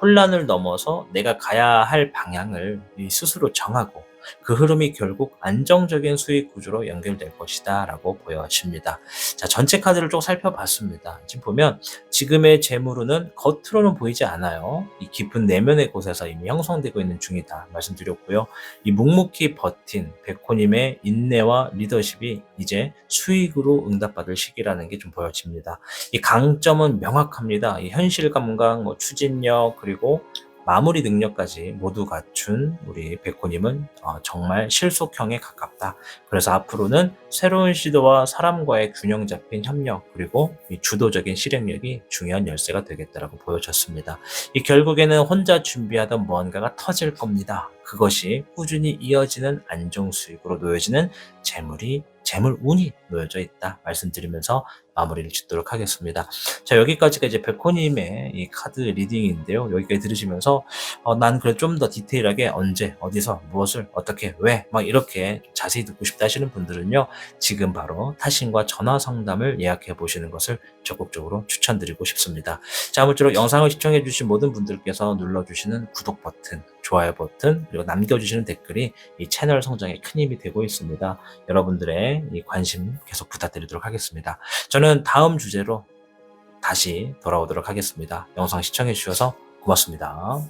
혼란을 넘어서 내가 가야 할 방향을 스스로 정하고 그 흐름이 결국 안정적인 수익 구조로 연결될 것이다 라고 보여집니다. 자, 전체 카드를 좀 살펴봤습니다. 지금 보면 지금의 재물운은 겉으로는 보이지 않아요. 이 깊은 내면의 곳에서 이미 형성되고 있는 중이다 말씀드렸고요. 이 묵묵히 버틴 백호님의 인내와 리더십이 이제 수익으로 응답받을 시기라는 게 좀 보여집니다. 이 강점은 명확합니다. 이 현실 감각, 추진력, 그리고 마무리 능력까지 모두 갖춘 우리 백호님은 정말 실속형에 가깝다. 그래서 앞으로는 새로운 시도와 사람과의 균형 잡힌 협력, 그리고 이 주도적인 실행력이 중요한 열쇠가 되겠다라고 보여졌습니다. 이 결국에는 혼자 준비하던 무언가가 터질 겁니다. 그것이 꾸준히 이어지는 안정수익으로 놓여지는 재물운이 놓여져 있다 말씀드리면서 마무리를 짓도록 하겠습니다. 자, 여기까지가 이제 백호님의 이 카드 리딩인데요. 여기까지 들으시면서 난 그래 좀 더 디테일하게 언제, 어디서, 무엇을, 어떻게, 왜 막 이렇게 자세히 듣고 싶다 하시는 분들은요. 지금 바로 타신과 전화 상담을 예약해 보시는 것을 적극적으로 추천드리고 싶습니다. 자, 아무쪼록 영상을 시청해 주신 모든 분들께서 눌러주시는 구독 버튼, 좋아요 버튼, 그리고 남겨주시는 댓글이 이 채널 성장에 큰 힘이 되고 있습니다. 여러분들의 이 관심 계속 부탁드리도록 하겠습니다. 저는 다음 주제로 다시 돌아오도록 하겠습니다. 영상 시청해 주셔서 고맙습니다.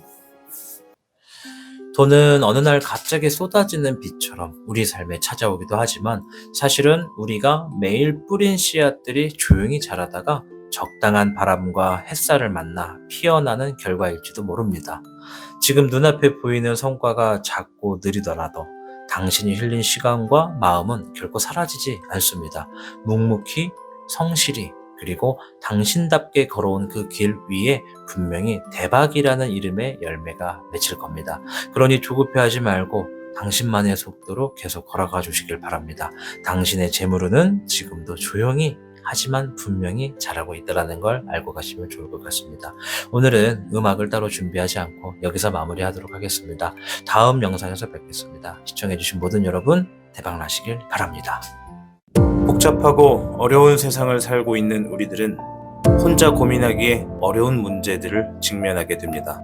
돈은 어느 날 갑자기 쏟아지는 비처럼 우리 삶에 찾아오기도 하지만 사실은 우리가 매일 뿌린 씨앗들이 조용히 자라다가 적당한 바람과 햇살을 만나 피어나는 결과일지도 모릅니다. 지금 눈앞에 보이는 성과가 작고 느리더라도 당신이 흘린 시간과 마음은 결코 사라지지 않습니다. 묵묵히, 성실히, 그리고 당신답게 걸어온 그 길 위에 분명히 대박이라는 이름의 열매가 맺힐 겁니다. 그러니 조급해하지 말고 당신만의 속도로 계속 걸어가 주시길 바랍니다. 당신의 재물운은 지금도 조용히 하지만 분명히 잘하고 있다는 걸 알고 가시면 좋을 것 같습니다. 오늘은 음악을 따로 준비하지 않고 여기서 마무리하도록 하겠습니다. 다음 영상에서 뵙겠습니다. 시청해주신 모든 여러분 대박 나시길 바랍니다. 복잡하고 어려운 세상을 살고 있는 우리들은 혼자 고민하기에 어려운 문제들을 직면하게 됩니다.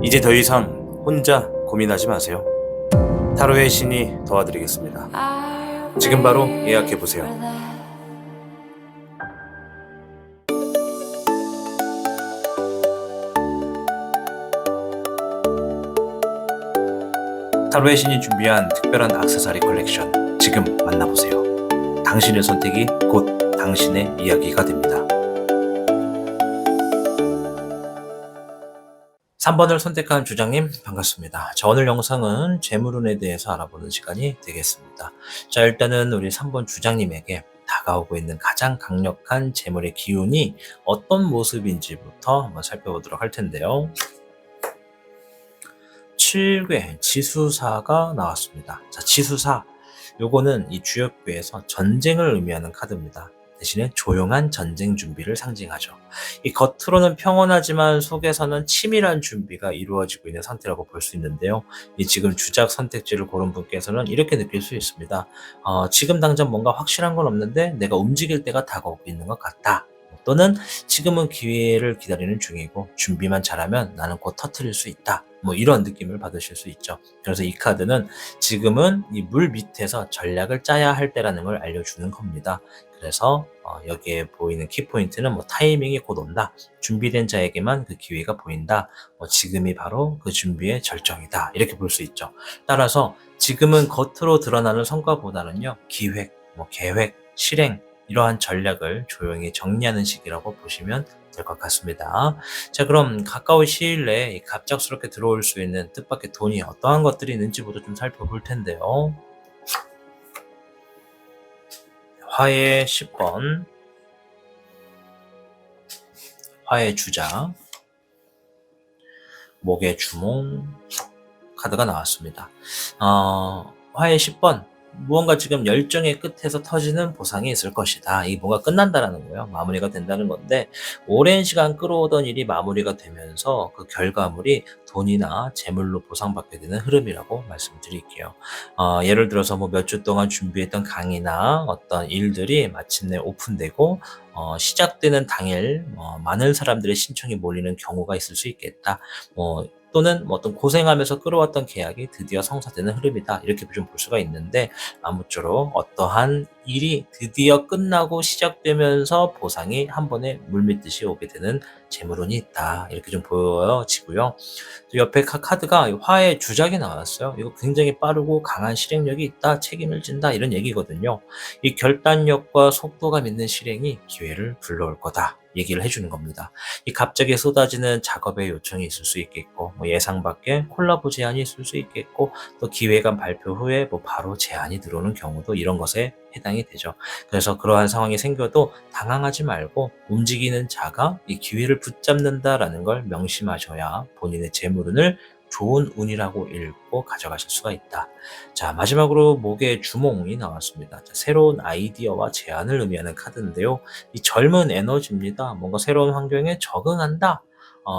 이제 더 이상 혼자 고민하지 마세요. 타로의 신이 도와드리겠습니다. 지금 바로 예약해보세요. 타로의 신이 준비한 특별한 액세서리 컬렉션 지금 만나보세요. 당신의 선택이 곧 당신의 이야기가 됩니다. 3번을 선택한 주장님 반갑습니다. 자, 오늘 영상은 재물운에 대해서 알아보는 시간이 되겠습니다. 자, 일단은 우리 3번 주장님에게 다가오고 있는 가장 강력한 재물의 기운이 어떤 모습인지부터 한번 살펴보도록 할 텐데요. 7괴 지수사가 나왔습니다. 자, 지수사 요거는 이 주역궤에서 전쟁을 의미하는 카드입니다. 대신에 조용한 전쟁 준비를 상징하죠. 이 겉으로는 평온하지만 속에서는 치밀한 준비가 이루어지고 있는 상태라고 볼 수 있는데요. 이 지금 주작 선택지를 고른 분께서는 이렇게 느낄 수 있습니다. 지금 당장 뭔가 확실한 건 없는데 내가 움직일 때가 다가오고 있는 것 같다. 또는 지금은 기회를 기다리는 중이고 준비만 잘하면 나는 곧 터뜨릴 수 있다. 이런 느낌을 받으실 수 있죠. 그래서 이 카드는 지금은 이 물 밑에서 전략을 짜야 할 때라는 걸 알려주는 겁니다. 그래서 여기에 보이는 키포인트는 타이밍이 곧 온다. 준비된 자에게만 그 기회가 보인다. 지금이 바로 그 준비의 절정이다. 이렇게 볼 수 있죠. 따라서 지금은 겉으로 드러나는 성과보다는요. 기획, 계획, 실행 이러한 전략을 조용히 정리하는 시기라고 보시면 될 것 같습니다. 자, 그럼 가까운 시일 내에 갑작스럽게 들어올 수 있는 뜻밖의 돈이 어떠한 것들이 있는지부터 좀 살펴볼 텐데요. 화의 10번, 화의 주자, 목의 주몽 카드가 나왔습니다. 화의 10번, 무언가 지금 열정의 끝에서 터지는 보상이 있을 것이다. 이 뭔가 끝난다라는 거예요. 마무리가 된다는 건데 오랜 시간 끌어오던 일이 마무리가 되면서 그 결과물이 돈이나 재물로 보상받게 되는 흐름이라고 말씀드릴게요. 예를 들어서 뭐 몇 주 동안 준비했던 강의나 어떤 일들이 마침내 오픈되고 시작되는 당일 많은 사람들의 신청이 몰리는 경우가 있을 수 있겠다. 또는 뭐 어떤 고생하면서 끌어왔던 계약이 드디어 성사되는 흐름이다. 이렇게 좀 볼 수가 있는데 아무쪼록 어떠한 일이 드디어 끝나고 시작되면서 보상이 한 번에 물밀듯이 오게 되는 재물운이 있다. 이렇게 좀 보여지고요. 또 옆에 카드가 화의 주작이 나왔어요. 이거 굉장히 빠르고 강한 실행력이 있다. 책임을 진다. 이런 얘기거든요. 이 결단력과 속도감 있는 실행이 기회를 불러올 거다. 얘기를 해주는 겁니다. 이 갑자기 쏟아지는 작업의 요청이 있을 수 있겠고, 뭐 예상 밖의 콜라보 제안이 있을 수 있겠고, 또 기획안 발표 후에 뭐 바로 제안이 들어오는 경우도 이런 것에 해당이 되죠. 그래서 그러한 상황이 생겨도 당황하지 말고 움직이는 자가 이 기회를 붙잡는다라는 걸 명심하셔야 본인의 재물운을 좋은 운이라고 읽고 가져가실 수가 있다. 자, 마지막으로 목의 주몽이 나왔습니다. 자, 새로운 아이디어와 제안을 의미하는 카드인데요. 이 젊은 에너지입니다. 뭔가 새로운 환경에 적응한다.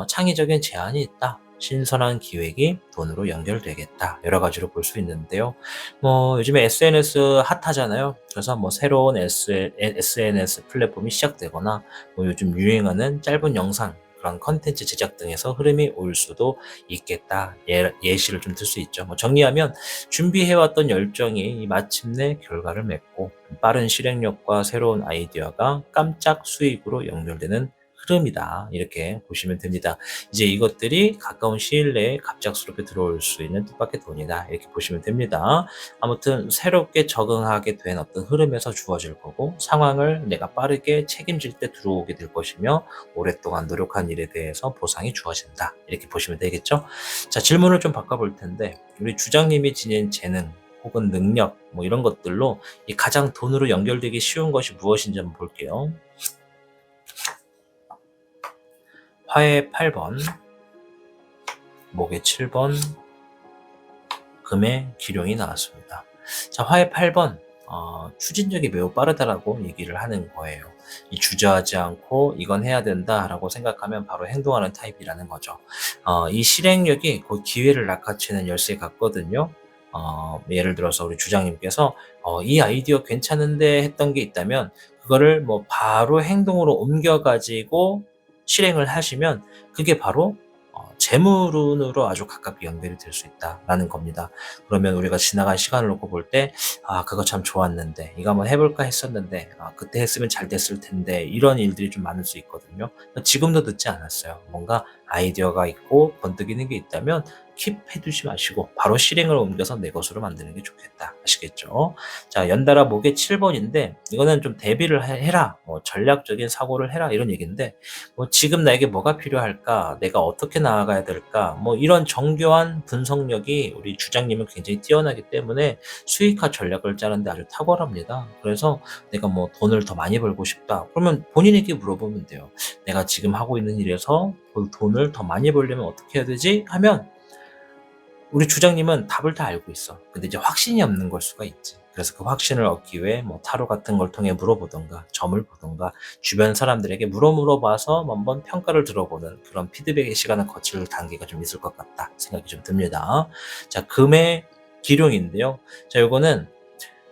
창의적인 제안이 있다. 신선한 기획이 돈으로 연결되겠다. 여러 가지로 볼 수 있는데요. 뭐 요즘에 SNS 핫하잖아요. 그래서 뭐 새로운 SNS 플랫폼이 시작되거나 뭐 요즘 유행하는 짧은 영상 그런 컨텐츠 제작 등에서 흐름이 올 수도 있겠다. 예시를 좀 들 수 있죠. 뭐 정리하면 준비해왔던 열정이 마침내 결과를 맺고 빠른 실행력과 새로운 아이디어가 깜짝 수익으로 연결되는 흐름이다. 이렇게 보시면 됩니다. 이제 이것들이 가까운 시일 내에 갑작스럽게 들어올 수 있는 뜻밖의 돈이다. 이렇게 보시면 됩니다. 아무튼 새롭게 적응하게 된 어떤 흐름에서 주어질 거고 상황을 내가 빠르게 책임질 때 들어오게 될 것이며 오랫동안 노력한 일에 대해서 보상이 주어진다. 이렇게 보시면 되겠죠? 자, 질문을 좀 바꿔볼 텐데 우리 주장님이 지닌 재능 혹은 능력 뭐 이런 것들로 이 가장 돈으로 연결되기 쉬운 것이 무엇인지 한번 볼게요. 화의 8번, 목의 7번, 금의 기룡이 나왔습니다. 자, 화의 8번, 추진력이 매우 빠르다라고 얘기를 하는 거예요. 이 주저하지 않고 이건 해야 된다라고 생각하면 바로 행동하는 타입이라는 거죠. 이 실행력이 곧 기회를 낚아채는 열쇠 같거든요. 예를 들어서 우리 주장님께서 이 아이디어 괜찮은데 했던 게 있다면 그거를 뭐 바로 행동으로 옮겨가지고 실행을 하시면 그게 바로 재물운으로 아주 가깝게 연결이 될 수 있다라는 겁니다. 그러면 우리가 지나간 시간을 놓고 볼 때, 그거 참 좋았는데, 이거 한번 해볼까 했었는데, 그때 했으면 잘 됐을 텐데, 이런 일들이 좀 많을 수 있거든요. 지금도 늦지 않았어요. 뭔가 아이디어가 있고 번뜩이는 게 있다면 킵해두지 마시고 바로 실행을 옮겨서 내 것으로 만드는 게 좋겠다. 아시겠죠? 자, 연달아 목의 7번인데 이거는 좀 대비를 해라. 뭐 전략적인 사고를 해라 이런 얘기인데 뭐 지금 나에게 뭐가 필요할까? 내가 어떻게 나아가야 될까? 뭐 이런 정교한 분석력이 우리 주장님은 굉장히 뛰어나기 때문에 수익화 전략을 짜는데 아주 탁월합니다. 그래서 내가 뭐 돈을 더 많이 벌고 싶다. 그러면 본인에게 물어보면 돼요. 내가 지금 하고 있는 일에서 돈을 더 많이 벌려면 어떻게 해야 되지? 하면 우리 주장님은 답을 다 알고 있어. 근데 이제 확신이 없는 걸 수가 있지. 그래서 그 확신을 얻기 위해 뭐 타로 같은 걸 통해 물어보던가 점을 보던가 주변 사람들에게 물어봐서 한번 평가를 들어보는 그런 피드백의 시간을 거칠 단계가 좀 있을 것 같다 생각이 좀 듭니다. 자, 금의 기룡인데요. 자, 요거는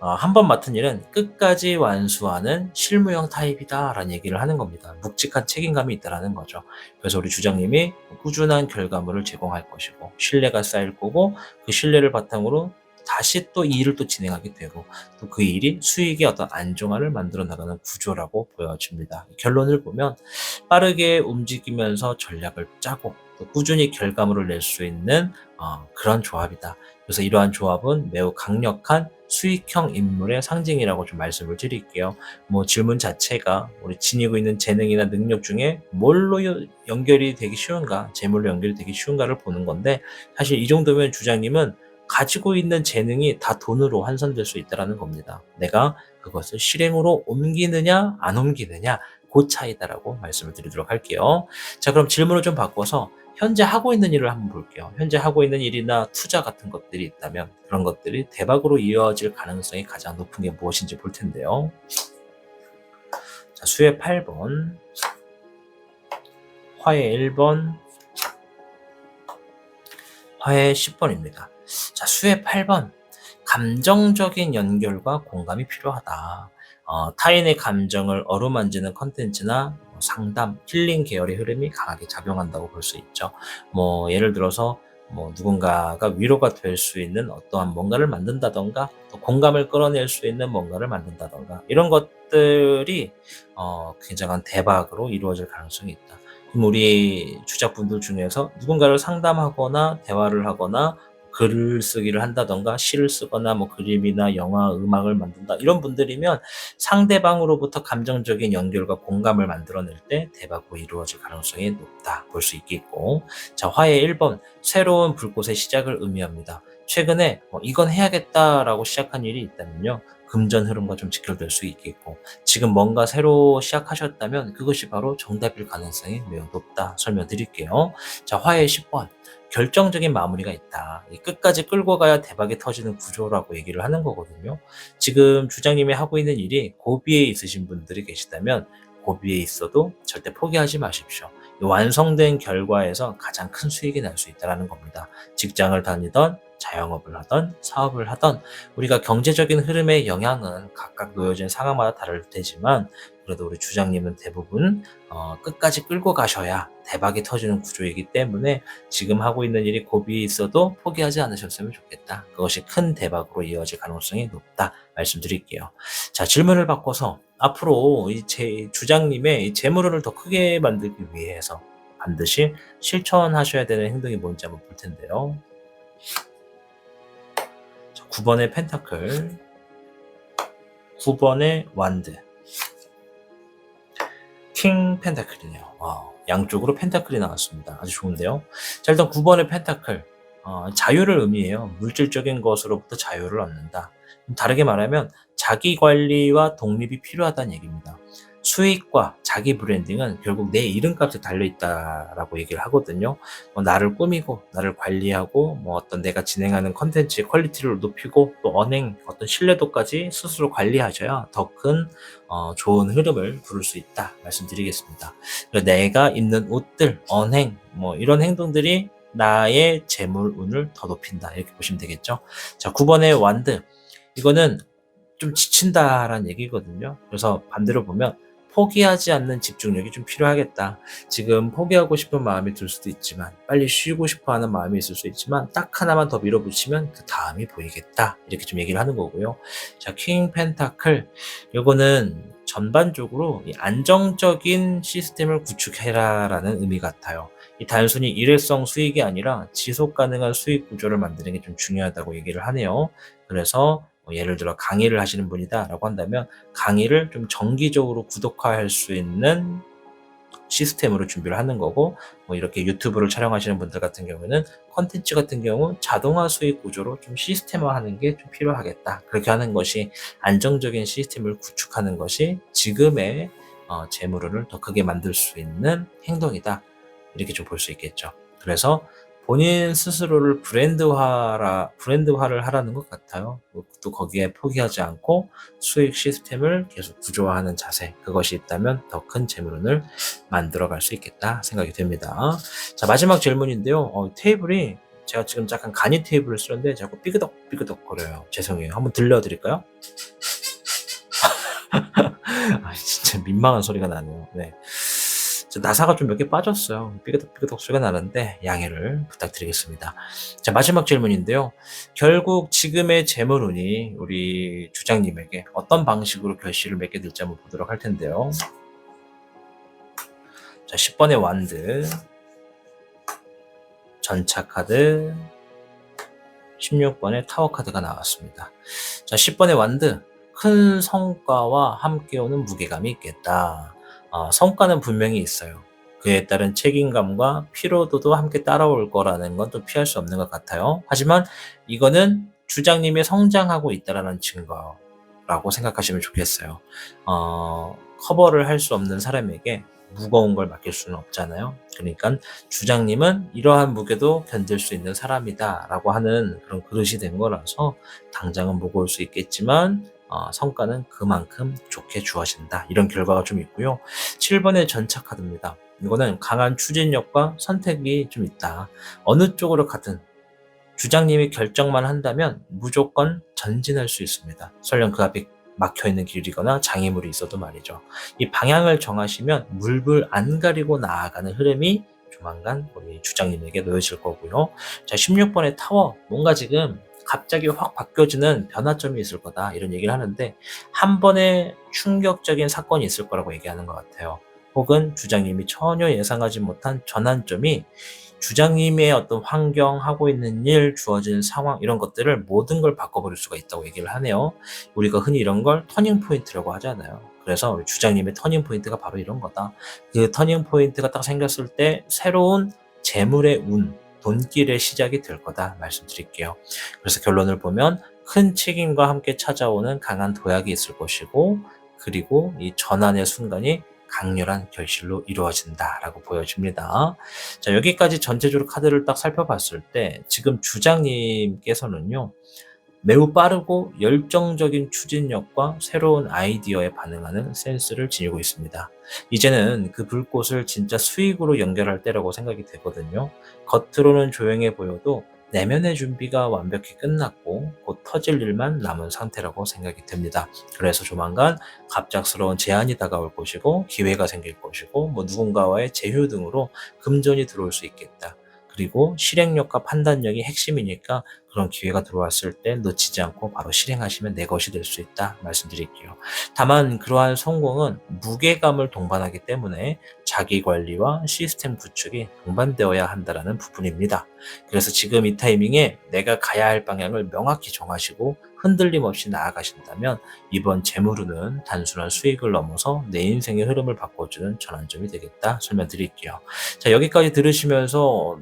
한 번 맡은 일은 끝까지 완수하는 실무형 타입이다라는 얘기를 하는 겁니다. 묵직한 책임감이 있다라는 거죠. 그래서 우리 주장님이 꾸준한 결과물을 제공할 것이고 신뢰가 쌓일 거고 그 신뢰를 바탕으로 다시 또 이 일을 또 진행하게 되고 또 그 일이 수익의 어떤 안정화를 만들어 나가는 구조라고 보여집니다. 결론을 보면 빠르게 움직이면서 전략을 짜고 또 꾸준히 결과물을 낼 수 있는 그런 조합이다. 그래서 이러한 조합은 매우 강력한 수익형 인물의 상징이라고 좀 말씀을 드릴게요. 뭐 질문 자체가 우리 지니고 있는 재능이나 능력 중에 뭘로 연결이 되기 쉬운가, 재물로 연결이 되기 쉬운가를 보는 건데 사실 이 정도면 주장님은 가지고 있는 재능이 다 돈으로 환산될 수 있다는 겁니다. 내가 그것을 실행으로 옮기느냐 안 옮기느냐 그 차이다라고 말씀을 드리도록 할게요. 자, 그럼 질문을 좀 바꿔서 현재 하고 있는 일을 한번 볼게요. 현재 하고 있는 일이나 투자 같은 것들이 있다면 그런 것들이 대박으로 이어질 가능성이 가장 높은 게 무엇인지 볼 텐데요. 자, 수의 8번, 화의 1번, 화의 10번입니다. 자, 수의 8번. 감정적인 연결과 공감이 필요하다. 타인의 감정을 어루만지는 컨텐츠나 상담, 힐링 계열의 흐름이 강하게 작용한다고 볼 수 있죠. 예를 들어서 누군가가 위로가 될 수 있는 어떠한 뭔가를 만든다던가, 또 공감을 끌어낼 수 있는 뭔가를 만든다던가, 이런 것들이 굉장한 대박으로 이루어질 가능성이 있다. 우리 주작분들 중에서 누군가를 상담하거나 대화를 하거나 글을 쓰기를 한다던가 시를 쓰거나 그림이나 영화, 음악을 만든다, 이런 분들이면 상대방으로부터 감정적인 연결과 공감을 만들어낼 때 대박으로 이루어질 가능성이 높다 볼 수 있겠고, 자, 화의 1번, 새로운 불꽃의 시작을 의미합니다. 최근에 이건 해야겠다라고 시작한 일이 있다면요, 금전 흐름과 좀 직결될 수 있겠고, 지금 뭔가 새로 시작하셨다면 그것이 바로 정답일 가능성이 매우 높다 설명드릴게요. 자, 화의 10번, 결정적인 마무리가 있다. 끝까지 끌고 가야 대박이 터지는 구조라고 얘기를 하는 거거든요. 지금 주장님이 하고 있는 일이 고비에 있으신 분들이 계시다면 고비에 있어도 절대 포기하지 마십시오. 완성된 결과에서 가장 큰 수익이 날 수 있다는 겁니다. 직장을 다니던 자영업을 하던 사업을 하던 우리가 경제적인 흐름의 영향은 각각 놓여진 상황마다 다를 테지만, 그래도 우리 주장님은 대부분 끝까지 끌고 가셔야 대박이 터지는 구조이기 때문에 지금 하고 있는 일이 고비에 있어도 포기하지 않으셨으면 좋겠다. 그것이 큰 대박으로 이어질 가능성이 높다 말씀드릴게요. 자, 질문을 바꿔서 앞으로 제 주장님의 이 재물운을 더 크게 만들기 위해서 반드시 실천하셔야 되는 행동이 뭔지 한번 볼 텐데요. 9번의 펜타클, 9번의 완드, 킹 펜타클이네요. 양쪽으로 펜타클이 나왔습니다. 아주 좋은데요. 자, 일단 9번의 펜타클, 자유를 의미해요. 물질적인 것으로부터 자유를 얻는다. 다르게 말하면 자기 관리와 독립이 필요하다는 얘기입니다. 수익과 자기 브랜딩은 결국 내 이름값에 달려있다라고 얘기를 하거든요. 나를 꾸미고 나를 관리하고 어떤 내가 진행하는 컨텐츠의 퀄리티를 높이고 또 언행, 어떤 신뢰도까지 스스로 관리하셔야 더 큰 좋은 흐름을 부를 수 있다 말씀드리겠습니다. 내가 입는 옷들, 언행, 이런 행동들이 나의 재물운을 더 높인다, 이렇게 보시면 되겠죠. 자, 9번의 완드, 이거는 좀 지친다라는 얘기거든요. 그래서 반대로 보면 포기하지 않는 집중력이 좀 필요하겠다. 지금 포기하고 싶은 마음이 들 수도 있지만, 빨리 쉬고 싶어 하는 마음이 있을 수 있지만, 딱 하나만 더 밀어붙이면 그 다음이 보이겠다, 이렇게 좀 얘기를 하는 거고요. 자, 킹 펜타클, 요거는 전반적으로 이 안정적인 시스템을 구축해라라는 의미 같아요. 이 단순히 일회성 수익이 아니라 지속 가능한 수익 구조를 만드는 게 좀 중요하다고 얘기를 하네요. 그래서 예를 들어 강의를 하시는 분이다라고 한다면 강의를 좀 정기적으로 구독화할 수 있는 시스템으로 준비를 하는 거고, 이렇게 유튜브를 촬영하시는 분들 같은 경우에는 컨텐츠 같은 경우 자동화 수익 구조로 좀 시스템화하는 게 좀 필요하겠다. 그렇게 하는 것이 안정적인 시스템을 구축하는 것이 지금의 재물을 더 크게 만들 수 있는 행동이다, 이렇게 좀 볼 수 있겠죠. 그래서 본인 스스로를 브랜드화를 하라는 것 같아요. 또 거기에 포기하지 않고 수익 시스템을 계속 구조화하는 자세, 그것이 있다면 더 큰 재물운을 만들어갈 수 있겠다 생각이 됩니다. 자, 마지막 질문인데요. 테이블이 제가 지금 약간 간이 테이블을 쓰는데 자꾸 삐그덕 거려요. 죄송해요. 한번 들려드릴까요? 진짜 민망한 소리가 나네요. 네. 나사가 좀 몇 개 빠졌어요. 삐그덕 소리가 나는데 양해를 부탁드리겠습니다. 자, 마지막 질문인데요. 결국 지금의 재물운이 우리 주장님에게 어떤 방식으로 결실을 맺게 될지 한번 보도록 할 텐데요. 자, 10번의 완드, 전차 카드, 16번의 타워 카드가 나왔습니다. 자, 10번의 완드, 큰 성과와 함께 오는 무게감이 있겠다. 성과는 분명히 있어요. 그에 따른 책임감과 피로도도 함께 따라올 거라는 건 또 피할 수 없는 것 같아요. 하지만 이거는 주장님이 성장하고 있다라는 증거라고 생각하시면 좋겠어요. 커버를 할 수 없는 사람에게 무거운 걸 맡길 수는 없잖아요. 그러니까 주장님은 이러한 무게도 견딜 수 있는 사람이다라고 하는 그런 그릇이 된 거라서 당장은 무거울 수 있겠지만 성과는 그만큼 좋게 주어진다. 이런 결과가 좀 있고요. 7번의 전차 카드입니다. 이거는 강한 추진력과 선택이 좀 있다. 어느 쪽으로 가든 주장님이 결정만 한다면 무조건 전진할 수 있습니다. 설령 그 앞에 막혀있는 길이거나 장애물이 있어도 말이죠. 이 방향을 정하시면 물불 안 가리고 나아가는 흐름이 조만간 우리 주장님에게 놓여질 거고요. 자, 16번의 타워. 뭔가 지금 갑자기 확 바뀌어지는 변화점이 있을 거다. 이런 얘기를 하는데 한 번의 충격적인 사건이 있을 거라고 얘기하는 것 같아요. 혹은 주장님이 전혀 예상하지 못한 전환점이 주장님의 어떤 환경, 하고 있는 일, 주어진 상황 이런 것들을 모든 걸 바꿔버릴 수가 있다고 얘기를 하네요. 우리가 흔히 이런 걸 터닝 포인트라고 하잖아요. 그래서 우리 주장님의 터닝 포인트가 바로 이런 거다. 그 터닝 포인트가 딱 생겼을 때 새로운 재물의 운, 돈길의 시작이 될 거다 말씀드릴게요. 그래서 결론을 보면 큰 책임과 함께 찾아오는 강한 도약이 있을 것이고, 그리고 이 전환의 순간이 강렬한 결실로 이루어진다라고 보여집니다. 자, 여기까지 전체적으로 카드를 딱 살펴봤을 때 지금 주장님께서는요, 매우 빠르고 열정적인 추진력과 새로운 아이디어에 반응하는 센스를 지니고 있습니다. 이제는 그 불꽃을 진짜 수익으로 연결할 때라고 생각이 되거든요. 겉으로는 조용해 보여도 내면의 준비가 완벽히 끝났고 곧 터질 일만 남은 상태라고 생각이 됩니다. 그래서 조만간 갑작스러운 제안이 다가올 것이고 기회가 생길 것이고 누군가와의 제휴 등으로 금전이 들어올 수 있겠다. 그리고 실행력과 판단력이 핵심이니까 그런 기회가 들어왔을 때 놓치지 않고 바로 실행하시면 내 것이 될 수 있다 말씀드릴게요. 다만 그러한 성공은 무게감을 동반하기 때문에 자기 관리와 시스템 구축이 동반되어야 한다는 부분입니다. 그래서 지금 이 타이밍에 내가 가야 할 방향을 명확히 정하시고 흔들림 없이 나아가신다면 이번 재물운은 단순한 수익을 넘어서 내 인생의 흐름을 바꿔주는 전환점이 되겠다 설명드릴게요. 자, 여기까지 들으시면서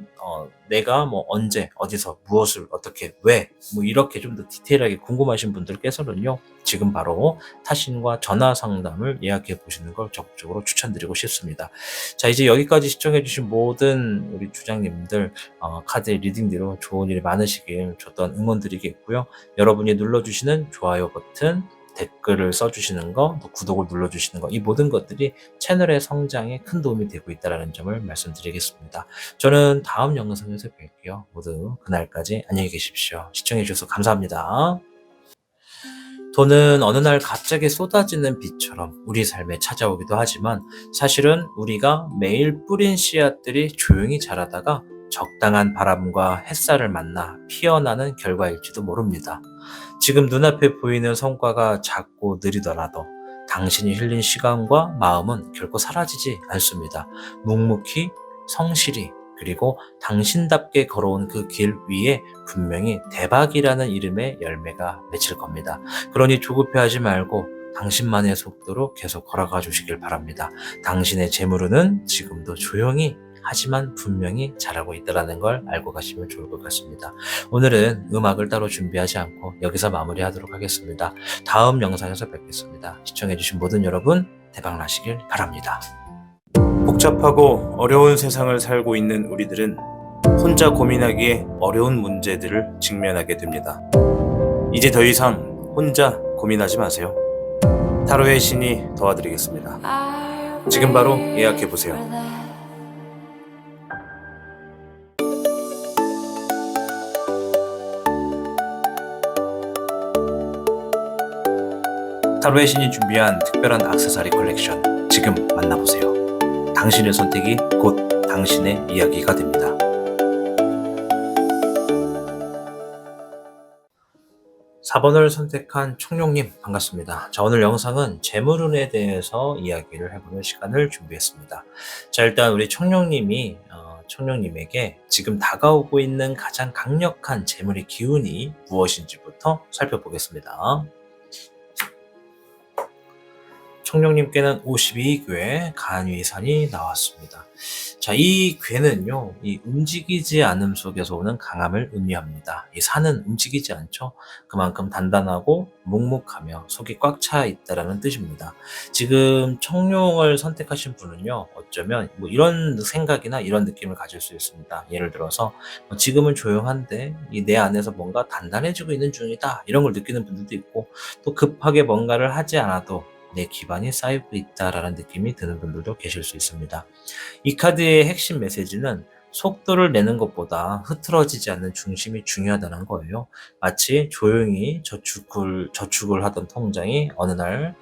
내가 언제, 어디서, 무엇을, 어떻게, 왜, 이렇게 좀 더 디테일하게 궁금하신 분들께서는요, 지금 바로 타신과 전화 상담을 예약해 보시는 걸 적극적으로 추천드리고 싶습니다. 자, 이제 여기까지 시청해주신 모든 우리 주장님들, 카드의 리딩대로 좋은 일이 많으시길 저도 응원드리겠고요. 여러분이 눌러주시는 좋아요 버튼, 댓글을 써주시는 거, 또 구독을 눌러주시는 거, 이 모든 것들이 채널의 성장에 큰 도움이 되고 있다는 점을 말씀드리겠습니다. 저는 다음 영상에서 뵐게요. 모두 그날까지 안녕히 계십시오. 시청해주셔서 감사합니다. 돈은 어느 날 갑자기 쏟아지는 비처럼 우리 삶에 찾아오기도 하지만 사실은 우리가 매일 뿌린 씨앗들이 조용히 자라다가 적당한 바람과 햇살을 만나 피어나는 결과일지도 모릅니다. 지금 눈앞에 보이는 성과가 작고 느리더라도 당신이 흘린 시간과 마음은 결코 사라지지 않습니다. 묵묵히, 성실히, 그리고 당신답게 걸어온 그 길 위에 분명히 대박이라는 이름의 열매가 맺힐 겁니다. 그러니 조급해하지 말고 당신만의 속도로 계속 걸어가 주시길 바랍니다. 당신의 재물은 지금도 조용히 하지만 분명히 잘하고 있다는 걸 알고 가시면 좋을 것 같습니다. 오늘은 음악을 따로 준비하지 않고 여기서 마무리하도록 하겠습니다. 다음 영상에서 뵙겠습니다. 시청해주신 모든 여러분 대박 나시길 바랍니다. 복잡하고 어려운 세상을 살고 있는 우리들은 혼자 고민하기에 어려운 문제들을 직면하게 됩니다. 이제 더 이상 혼자 고민하지 마세요. 타로의 신이 도와드리겠습니다. 지금 바로 예약해보세요. 타로의 신이 준비한 특별한 액세서리 컬렉션 지금 만나보세요. 당신의 선택이 곧 당신의 이야기가 됩니다. 4번을 선택한 청룡님 반갑습니다. 자, 오늘 영상은 재물운에 대해서 이야기를 해보는 시간을 준비했습니다. 자, 일단 우리 청룡님에게 지금 다가오고 있는 가장 강력한 재물의 기운이 무엇인지부터 살펴보겠습니다. 청룡님께는 52궤 간위산이 나왔습니다. 자, 이 궤는요, 이 움직이지 않음 속에서 오는 강함을 의미합니다. 이 산은 움직이지 않죠? 그만큼 단단하고 묵묵하며 속이 꽉 차 있다라는 뜻입니다. 지금 청룡을 선택하신 분은요, 어쩌면 뭐 이런 생각이나 이런 느낌을 가질 수 있습니다. 예를 들어서, 지금은 조용한데 이 내 안에서 뭔가 단단해지고 있는 중이다. 이런 걸 느끼는 분들도 있고, 또 급하게 뭔가를 하지 않아도 내 기반이 쌓이고 있다라는 느낌이 드는 분들도 계실 수 있습니다. 이 카드의 핵심 메시지는 속도를 내는 것보다 흐트러지지 않는 중심이 중요하다는 거예요. 마치 조용히 저축을 하던 통장이 어느 날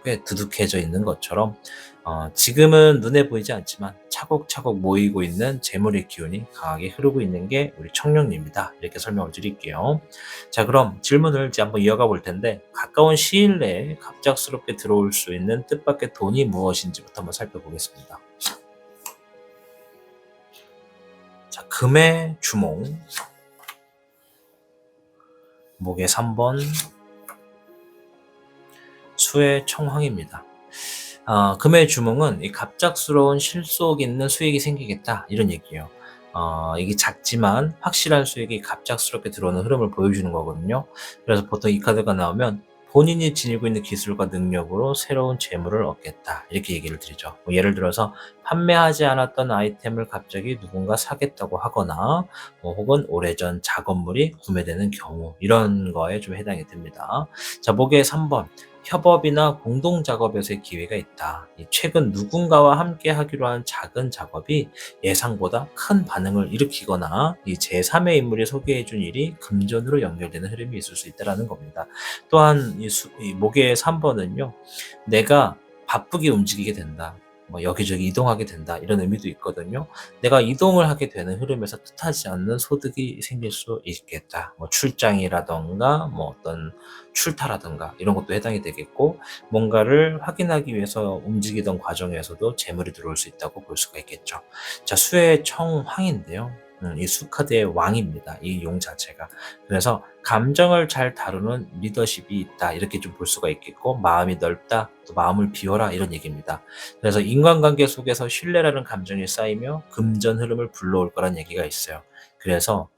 꽤 두둑해져 있는 것처럼 지금은 눈에 보이지 않지만 차곡차곡 모이고 있는 재물의 기운이 강하게 흐르고 있는 게 우리 청룡입니다. 이렇게 설명을 드릴게요. 자, 그럼 질문을 이제 한번 이어가 볼 텐데, 가까운 시일 내에 갑작스럽게 들어올 수 있는 뜻밖의 돈이 무엇인지부터 한번 살펴보겠습니다. 자, 금의 주몽, 목의 3번, 수의 청황입니다. 금의 주몽은 이 갑작스러운 실속 있는 수익이 생기겠다, 이런 얘기예요. 이게 작지만 확실한 수익이 갑작스럽게 들어오는 흐름을 보여주는 거거든요. 그래서 보통 이 카드가 나오면 본인이 지니고 있는 기술과 능력으로 새로운 재물을 얻겠다, 이렇게 얘기를 드리죠. 뭐 예를 들어서 판매하지 않았던 아이템을 갑자기 누군가 사겠다고 하거나, 혹은 오래전 작업물이 구매되는 경우, 이런 거에 좀 해당이 됩니다. 자, 목의 3번, 협업이나 공동 작업에서의 기회가 있다. 최근 누군가와 함께 하기로 한 작은 작업이 예상보다 큰 반응을 일으키거나 이 제3의 인물이 소개해준 일이 금전으로 연결되는 흐름이 있을 수 있다는 겁니다. 또한 이 목의 3번은요, 내가 바쁘게 움직이게 된다, 뭐 여기저기 이동하게 된다, 이런 의미도 있거든요. 내가 이동을 하게 되는 흐름에서 뜻하지 않는 소득이 생길 수 있겠다. 뭐 출장이라던가 뭐 어떤 출타라던가 이런 것도 해당이 되겠고, 뭔가를 확인하기 위해서 움직이던 과정에서도 재물이 들어올 수 있다고 볼 수가 있겠죠. 자, 수의 청황인데요. 이 수카드의 왕입니다. 이 용 자체가. 그래서 감정을 잘 다루는 리더십이 있다, 이렇게 좀 볼 수가 있겠고, 마음이 넓다, 또 마음을 비워라, 이런 얘기입니다. 그래서 인간관계 속에서 신뢰라는 감정이 쌓이며 금전 흐름을 불러올 거란 얘기가 있어요. 그래서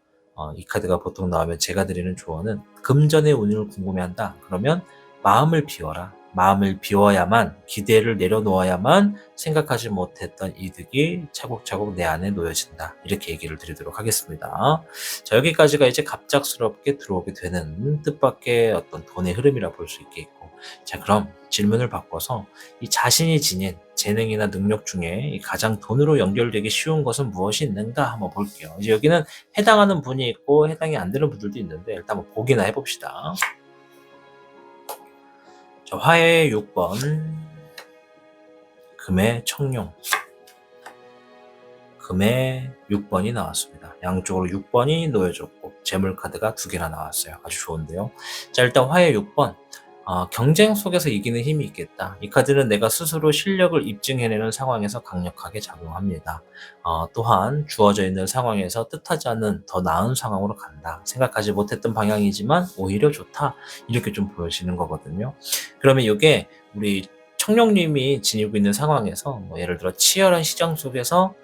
이 카드가 보통 나오면 제가 드리는 조언은, 금전의 운을 궁금해한다, 그러면 마음을 비워라. 마음을 비워야만, 기대를 내려놓아야만 생각하지 못했던 이득이 차곡차곡 내 안에 놓여진다, 이렇게 얘기를 드리도록 하겠습니다. 자, 여기까지가 이제 갑작스럽게 들어오게 되는 뜻밖의 어떤 돈의 흐름이라 볼 수 있겠고, 자, 그럼 질문을 바꿔서 이 자신이 지닌 재능이나 능력 중에 이 가장 돈으로 연결되기 쉬운 것은 무엇이 있는가 한번 볼게요. 이제 여기는 해당하는 분이 있고 해당이 안 되는 분들도 있는데, 일단 한번 보기나 해봅시다. 자, 화의 6번, 금의 청룡, 금의 6번이 나왔습니다. 양쪽으로 6번이 놓여졌고 재물 카드가 2개나 나왔어요. 아주 좋은데요. 자, 일단 화의 6번, 경쟁 속에서 이기는 힘이 있겠다. 이 카드는 내가 스스로 실력을 입증해내는 상황에서 강력하게 작용합니다. 또한 주어져 있는 상황에서 뜻하지 않는 더 나은 상황으로 간다. 생각하지 못했던 방향이지만 오히려 좋다, 이렇게 좀 보여지는 거거든요. 그러면 이게 우리 청룡님이 지니고 있는 상황에서, 뭐 예를 들어 치열한 시장 속에서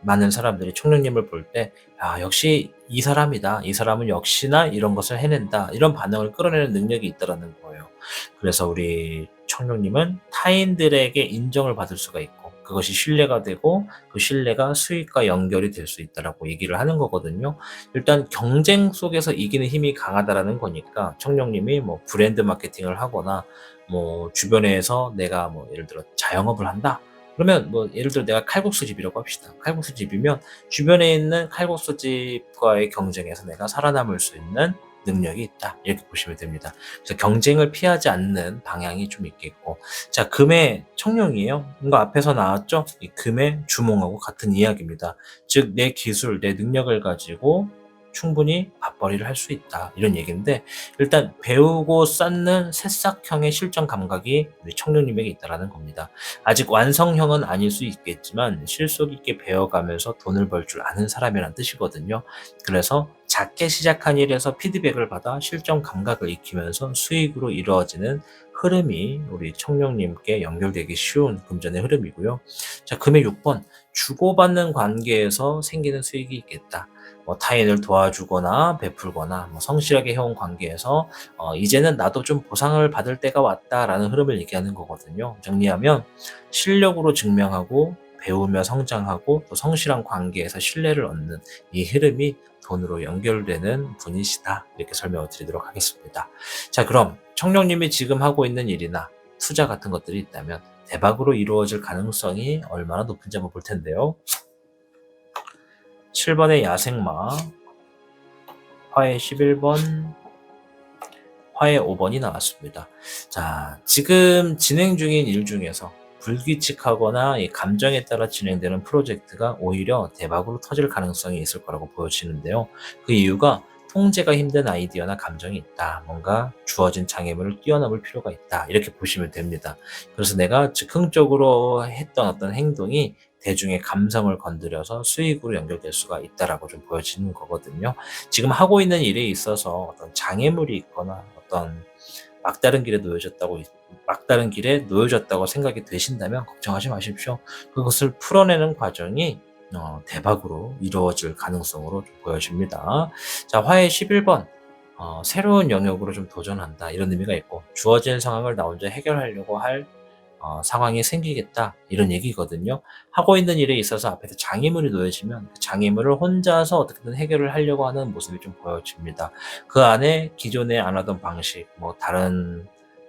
많은 사람들이 청룡님을 볼 때, 역시 이 사람이다, 이 사람은 역시나 이런 것을 해낸다, 이런 반응을 끌어내는 능력이 있다는 거예요. 그래서 우리 청룡님은 타인들에게 인정을 받을 수가 있고, 그것이 신뢰가 되고, 그 신뢰가 수익과 연결이 될 수 있다라고 얘기를 하는 거거든요. 일단 경쟁 속에서 이기는 힘이 강하다라는 거니까, 청룡님이 뭐 브랜드 마케팅을 하거나, 뭐 주변에서 내가 뭐 예를 들어 자영업을 한다, 그러면 뭐 예를 들어 내가 칼국수집이라고 합시다. 칼국수집이면 주변에 있는 칼국수집과의 경쟁에서 내가 살아남을 수 있는 능력이 있다, 이렇게 보시면 됩니다. 그래서 경쟁을 피하지 않는 방향이 좀 있겠고, 자, 금의 청룡이에요. 이거 앞에서 나왔죠? 이 금의 주몽하고 같은 이야기입니다. 즉 내 기술, 내 능력을 가지고 충분히 밥벌이를 할 수 있다. 이런 얘기인데 일단 배우고 쌓는 새싹형의 실전 감각이 우리 청룡님에게 있다라는 겁니다. 아직 완성형은 아닐 수 있겠지만 실속 있게 배워가면서 돈을 벌 줄 아는 사람이란 뜻이거든요. 그래서 작게 시작한 일에서 피드백을 받아 실전 감각을 익히면서 수익으로 이루어지는 흐름이 우리 청룡님께 연결되기 쉬운 금전의 흐름이고요. 자, 금의 6번. 주고받는 관계에서 생기는 수익이 있겠다. 뭐 타인을 도와주거나 베풀거나 뭐 성실하게 해온 관계에서 이제는 나도 좀 보상을 받을 때가 왔다라는 흐름을 얘기하는 거거든요. 정리하면 실력으로 증명하고 배우며 성장하고 또 성실한 관계에서 신뢰를 얻는 이 흐름이 돈으로 연결되는 분이시다. 이렇게 설명을 드리도록 하겠습니다. 자, 그럼 청룡님이 지금 하고 있는 일이나 투자 같은 것들이 있다면 대박으로 이루어질 가능성이 얼마나 높은지 한번 볼 텐데요. 7번의 야생마, 화의 11번, 화의 5번이 나왔습니다. 자, 지금 진행 중인 일 중에서 불규칙하거나 이 감정에 따라 진행되는 프로젝트가 오히려 대박으로 터질 가능성이 있을 거라고 보여지는데요. 그 이유가 통제가 힘든 아이디어나 감정이 있다. 뭔가 주어진 장애물을 뛰어넘을 필요가 있다. 이렇게 보시면 됩니다. 그래서 내가 즉흥적으로 했던 어떤 행동이 대중의 감성을 건드려서 수익으로 연결될 수가 있다라고 좀 보여지는 거거든요. 지금 하고 있는 일에 있어서 어떤 장애물이 있거나 어떤 막다른 길에 놓여졌다고 생각이 되신다면 걱정하지 마십시오. 그것을 풀어내는 과정이 대박으로 이루어질 가능성으로 좀 보여집니다. 자, 화해 11번. 새로운 영역으로 좀 도전한다. 이런 의미가 있고, 주어진 상황을 나 혼자 해결하려고 할 상황이 생기겠다. 이런 얘기거든요. 하고 있는 일에 있어서 앞에서 장애물이 놓여지면 그 장애물을 혼자서 어떻게든 해결을 하려고 하는 모습이 좀 보여집니다. 그 안에 기존에 안 하던 방식, 뭐 다른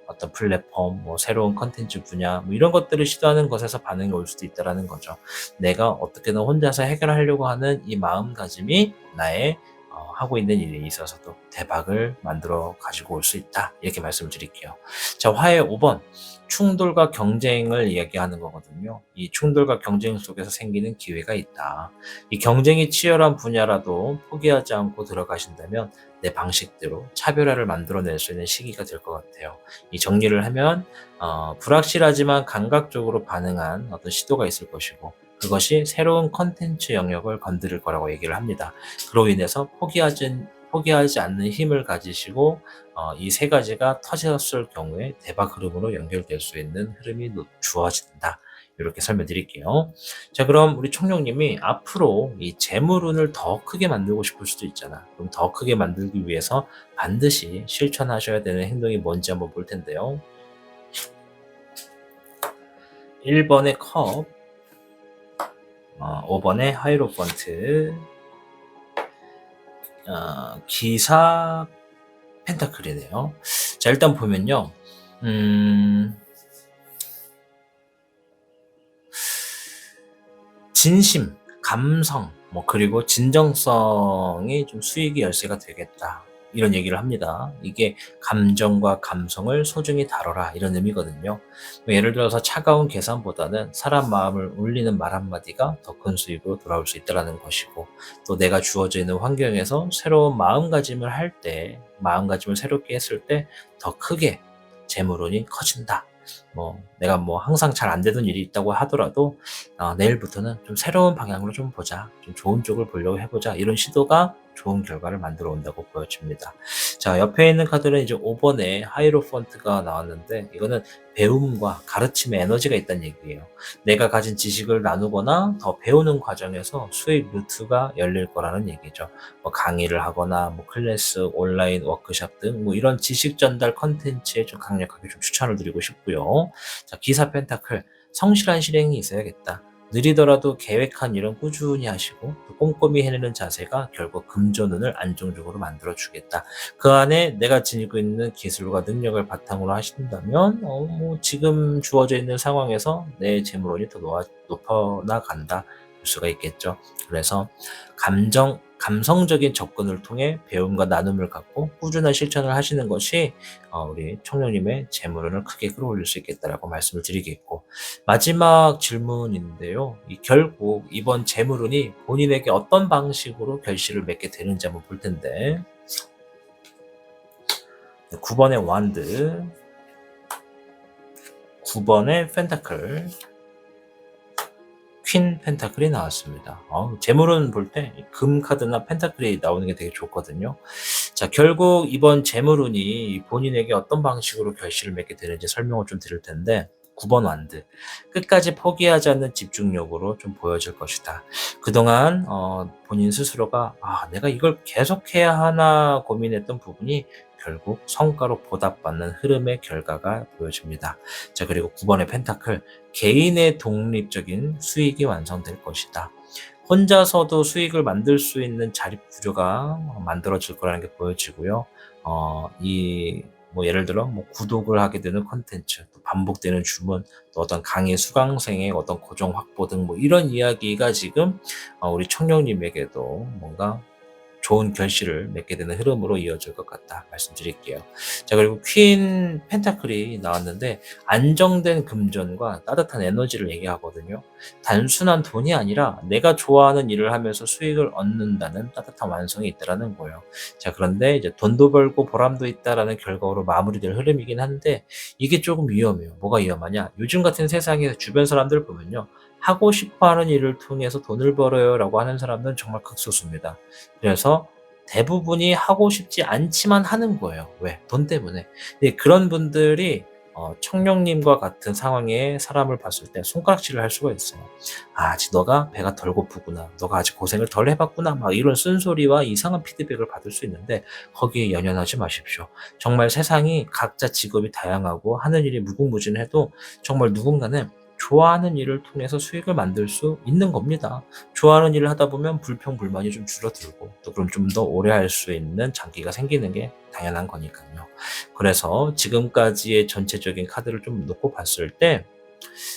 어떤 플랫폼, 뭐 새로운 컨텐츠 분야, 뭐 이런 것들을 시도하는 것에서 반응이 올 수도 있다라는 거죠. 내가 어떻게든 혼자서 해결하려고 하는 이 마음가짐이 나의 하고 있는 일에 있어서도 대박을 만들어 가지고 올 수 있다. 이렇게 말씀을 드릴게요. 자, 화해 5번. 충돌과 경쟁을 이야기하는 거거든요. 이 충돌과 경쟁 속에서 생기는 기회가 있다. 이 경쟁이 치열한 분야라도 포기하지 않고 들어가신다면 내 방식대로 차별화를 만들어낼 수 있는 시기가 될 것 같아요. 이 정리를 하면 불확실하지만 감각적으로 반응한 어떤 시도가 있을 것이고 그것이 새로운 컨텐츠 영역을 건드릴 거라고 얘기를 합니다. 그로 인해서 포기하지 않는 힘을 가지시고 이 세 가지가 터졌을 경우에 대박 흐름으로 연결될 수 있는 흐름이 주어진다. 이렇게 설명드릴게요. 자, 그럼 우리 청룡님이 앞으로 이 재물운을 더 크게 만들고 싶을 수도 있잖아. 그럼 더 크게 만들기 위해서 반드시 실천하셔야 되는 행동이 뭔지 한번 볼 텐데요. 1번의 컵, 5번의 하이로펀트, 기사 펜타클이네요. 자, 일단 보면요. 진심, 감성, 뭐 그리고 진정성이 좀 수익의 열쇠가 되겠다. 이런 얘기를 합니다. 이게 감정과 감성을 소중히 다뤄라 이런 의미거든요. 뭐 예를 들어서 차가운 계산보다는 사람 마음을 울리는 말 한마디가 더 큰 수익으로 돌아올 수 있다는 것이고 또 내가 주어져 있는 환경에서 새로운 마음가짐을 새롭게 했을 때 더 크게 재물운이 커진다. 내가 항상 잘 안 되던 일이 있다고 하더라도 내일부터는 좀 새로운 방향으로 좀 보자. 좀 좋은 쪽을 보려고 해보자. 이런 시도가 좋은 결과를 만들어 온다고 보여집니다. 자, 옆에 있는 카드는 이제 5번에 하이로펀트가 나왔는데 이거는 배움과 가르침의 에너지가 있다는 얘기예요. 내가 가진 지식을 나누거나 더 배우는 과정에서 수익 루트가 열릴 거라는 얘기죠. 강의를 하거나 클래스, 온라인 워크숍 등 이런 지식 전달 컨텐츠에 좀 강력하게 좀 추천을 드리고 싶고요. 자, 기사 펜타클. 성실한 실행이 있어야겠다. 느리더라도 계획한 일은 꾸준히 하시고 또 꼼꼼히 해내는 자세가 결국 금전운을 안정적으로 만들어주겠다. 그 안에 내가 지니고 있는 기술과 능력을 바탕으로 하신다면 지금 주어져 있는 상황에서 내 재물운이 더 높아나간다. 수가 있겠죠. 그래서 감성적인 접근을 통해 배움과 나눔을 갖고 꾸준한 실천을 하시는 것이 우리 청룡님의 재물운을 크게 끌어올릴 수 있겠다라고 말씀을 드리겠고, 마지막 질문인데요. 결국 이번 재물운이 본인에게 어떤 방식으로 결실을 맺게 되는지 한번 볼 텐데, 9번의 완드, 9번의 펜타클, 퀸 펜타클이 나왔습니다. 재물운 볼 때 금 카드나 펜타클이 나오는 게 되게 좋거든요. 자, 결국 이번 재물운이 본인에게 어떤 방식으로 결실을 맺게 되는지 설명을 좀 드릴 텐데, 9번 완드, 끝까지 포기하지 않는 집중력으로 좀 보여질 것이다. 그동안 본인 스스로가 내가 이걸 계속해야 하나 고민했던 부분이 결국 성과로 보답받는 흐름의 결과가 보여집니다. 자, 그리고 9번의 펜타클, 개인의 독립적인 수익이 완성될 것이다. 혼자서도 수익을 만들 수 있는 자립 구조가 만들어질 거라는 게 보여지고요. 예를 들어 구독을 하게 되는 콘텐츠, 또 반복되는 주문, 또 어떤 강의 수강생의 어떤 고정 확보 등 이런 이야기가 지금 우리 청룡님에게도 뭔가 좋은 결실을 맺게 되는 흐름으로 이어질 것 같다 말씀드릴게요. 자, 그리고 퀸 펜타클이 나왔는데 안정된 금전과 따뜻한 에너지를 얘기하거든요. 단순한 돈이 아니라 내가 좋아하는 일을 하면서 수익을 얻는다는 따뜻한 완성이 있다라는 거예요. 자, 그런데 이제 돈도 벌고 보람도 있다라는 결과로 마무리될 흐름이긴 한데, 이게 조금 위험해요. 뭐가 위험하냐? 요즘 같은 세상에 주변 사람들 보면요, 하고 싶어하는 일을 통해서 돈을 벌어요 라고 하는 사람들은 정말 극소수입니다. 그래서 대부분이 하고 싶지 않지만 하는 거예요. 왜? 돈 때문에. 근데 그런 분들이 청룡님과 같은 상황의 사람을 봤을 때 손가락질을 할 수가 있어요. 아직 너가 배가 덜 고프구나, 너가 아직 고생을 덜 해봤구나, 막 이런 쓴소리와 이상한 피드백을 받을 수 있는데, 거기에 연연하지 마십시오. 정말 세상이 각자 직업이 다양하고 하는 일이 무궁무진해도 정말 누군가는 좋아하는 일을 통해서 수익을 만들 수 있는 겁니다. 좋아하는 일을 하다 보면 불평불만이 좀 줄어들고, 또 그럼 좀 더 오래 할 수 있는 장기가 생기는 게 당연한 거니까요. 그래서 지금까지의 전체적인 카드를 좀 놓고 봤을 때,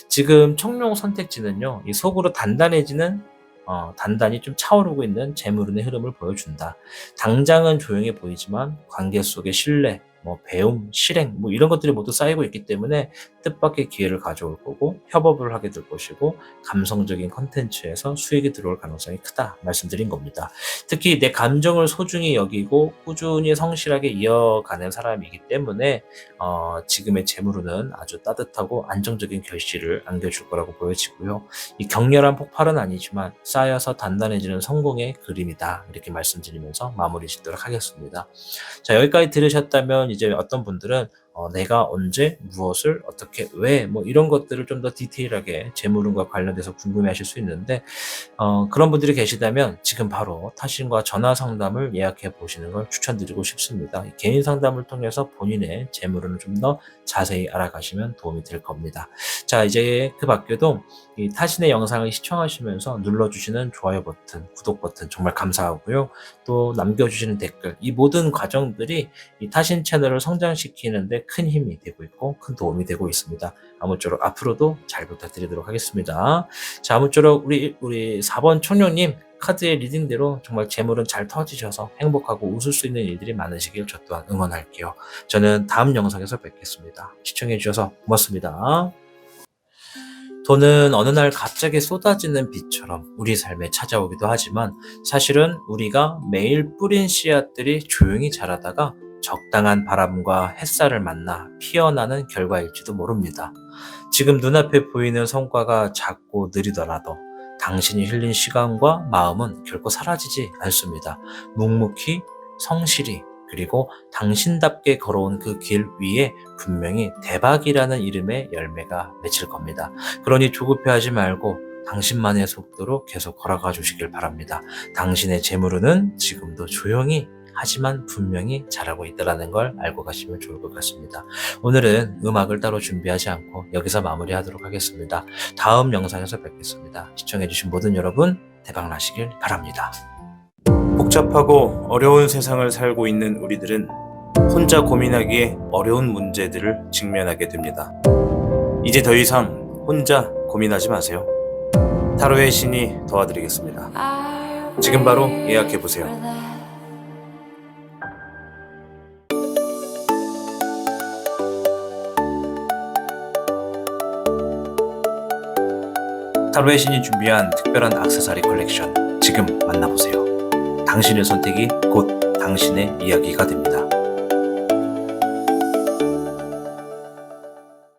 지금 청룡 선택지는요, 이 속으로 단단히 좀 차오르고 있는 재물운의 흐름을 보여준다. 당장은 조용해 보이지만 관계 속의 신뢰, 배움, 실행, 이런 것들이 모두 쌓이고 있기 때문에 뜻밖의 기회를 가져올 거고, 협업을 하게 될 것이고, 감성적인 컨텐츠에서 수익이 들어올 가능성이 크다 말씀드린 겁니다. 특히 내 감정을 소중히 여기고 꾸준히 성실하게 이어가는 사람이기 때문에 지금의 재물운은 아주 따뜻하고 안정적인 결실을 안겨줄 거라고 보여지고요. 이 격렬한 폭발은 아니지만 쌓여서 단단해지는 성공의 그림이다, 이렇게 말씀드리면서 마무리 짓도록 하겠습니다. 자, 여기까지 들으셨다면 이제 어떤 분들은 내가 언제 무엇을 어떻게 왜 이런 것들을 좀 더 디테일하게 재물운과 관련돼서 궁금해하실 수 있는데, 그런 분들이 계시다면 지금 바로 타신과 전화 상담을 예약해 보시는 걸 추천드리고 싶습니다. 개인 상담을 통해서 본인의 재물운을 좀 더 자세히 알아가시면 도움이 될 겁니다. 자, 이제 그 밖에도 이 타신의 영상을 시청하시면서 눌러주시는 좋아요 버튼, 구독 버튼 정말 감사하고요. 또 남겨주시는 댓글, 이 모든 과정들이 이 타신 채널을 성장시키는데 큰 힘이 되고 있고 큰 도움이 되고 있습니다. 아무쪼록 앞으로도 잘 부탁드리도록 하겠습니다. 자, 아무쪼록 우리 4번 청룡님 카드의 리딩대로 정말 재물은 잘 터지셔서 행복하고 웃을 수 있는 일들이 많으시길 저 또한 응원할게요. 저는 다음 영상에서 뵙겠습니다. 시청해주셔서 고맙습니다. 돈은 어느 날 갑자기 쏟아지는 비처럼 우리 삶에 찾아오기도 하지만, 사실은 우리가 매일 뿌린 씨앗들이 조용히 자라다가 적당한 바람과 햇살을 만나 피어나는 결과일지도 모릅니다. 지금 눈앞에 보이는 성과가 작고 느리더라도 당신이 흘린 시간과 마음은 결코 사라지지 않습니다. 묵묵히, 성실히, 그리고 당신답게 걸어온 그 길 위에 분명히 대박이라는 이름의 열매가 맺힐 겁니다. 그러니 조급해하지 말고 당신만의 속도로 계속 걸어가 주시길 바랍니다. 당신의 재물운은 지금도 조용히 하지만 분명히 잘하고 있다는 걸 알고 가시면 좋을 것 같습니다. 오늘은 음악을 따로 준비하지 않고 여기서 마무리하도록 하겠습니다. 다음 영상에서 뵙겠습니다. 시청해주신 모든 여러분 대박 나시길 바랍니다. 복잡하고 어려운 세상을 살고 있는 우리들은 혼자 고민하기에 어려운 문제들을 직면하게 됩니다. 이제 더 이상 혼자 고민하지 마세요. 타로의 신이 도와드리겠습니다. 지금 바로 예약해보세요. 타로의 신이 준비한 특별한 액세서리 컬렉션 지금 만나보세요. 당신의 선택이 곧 당신의 이야기가 됩니다.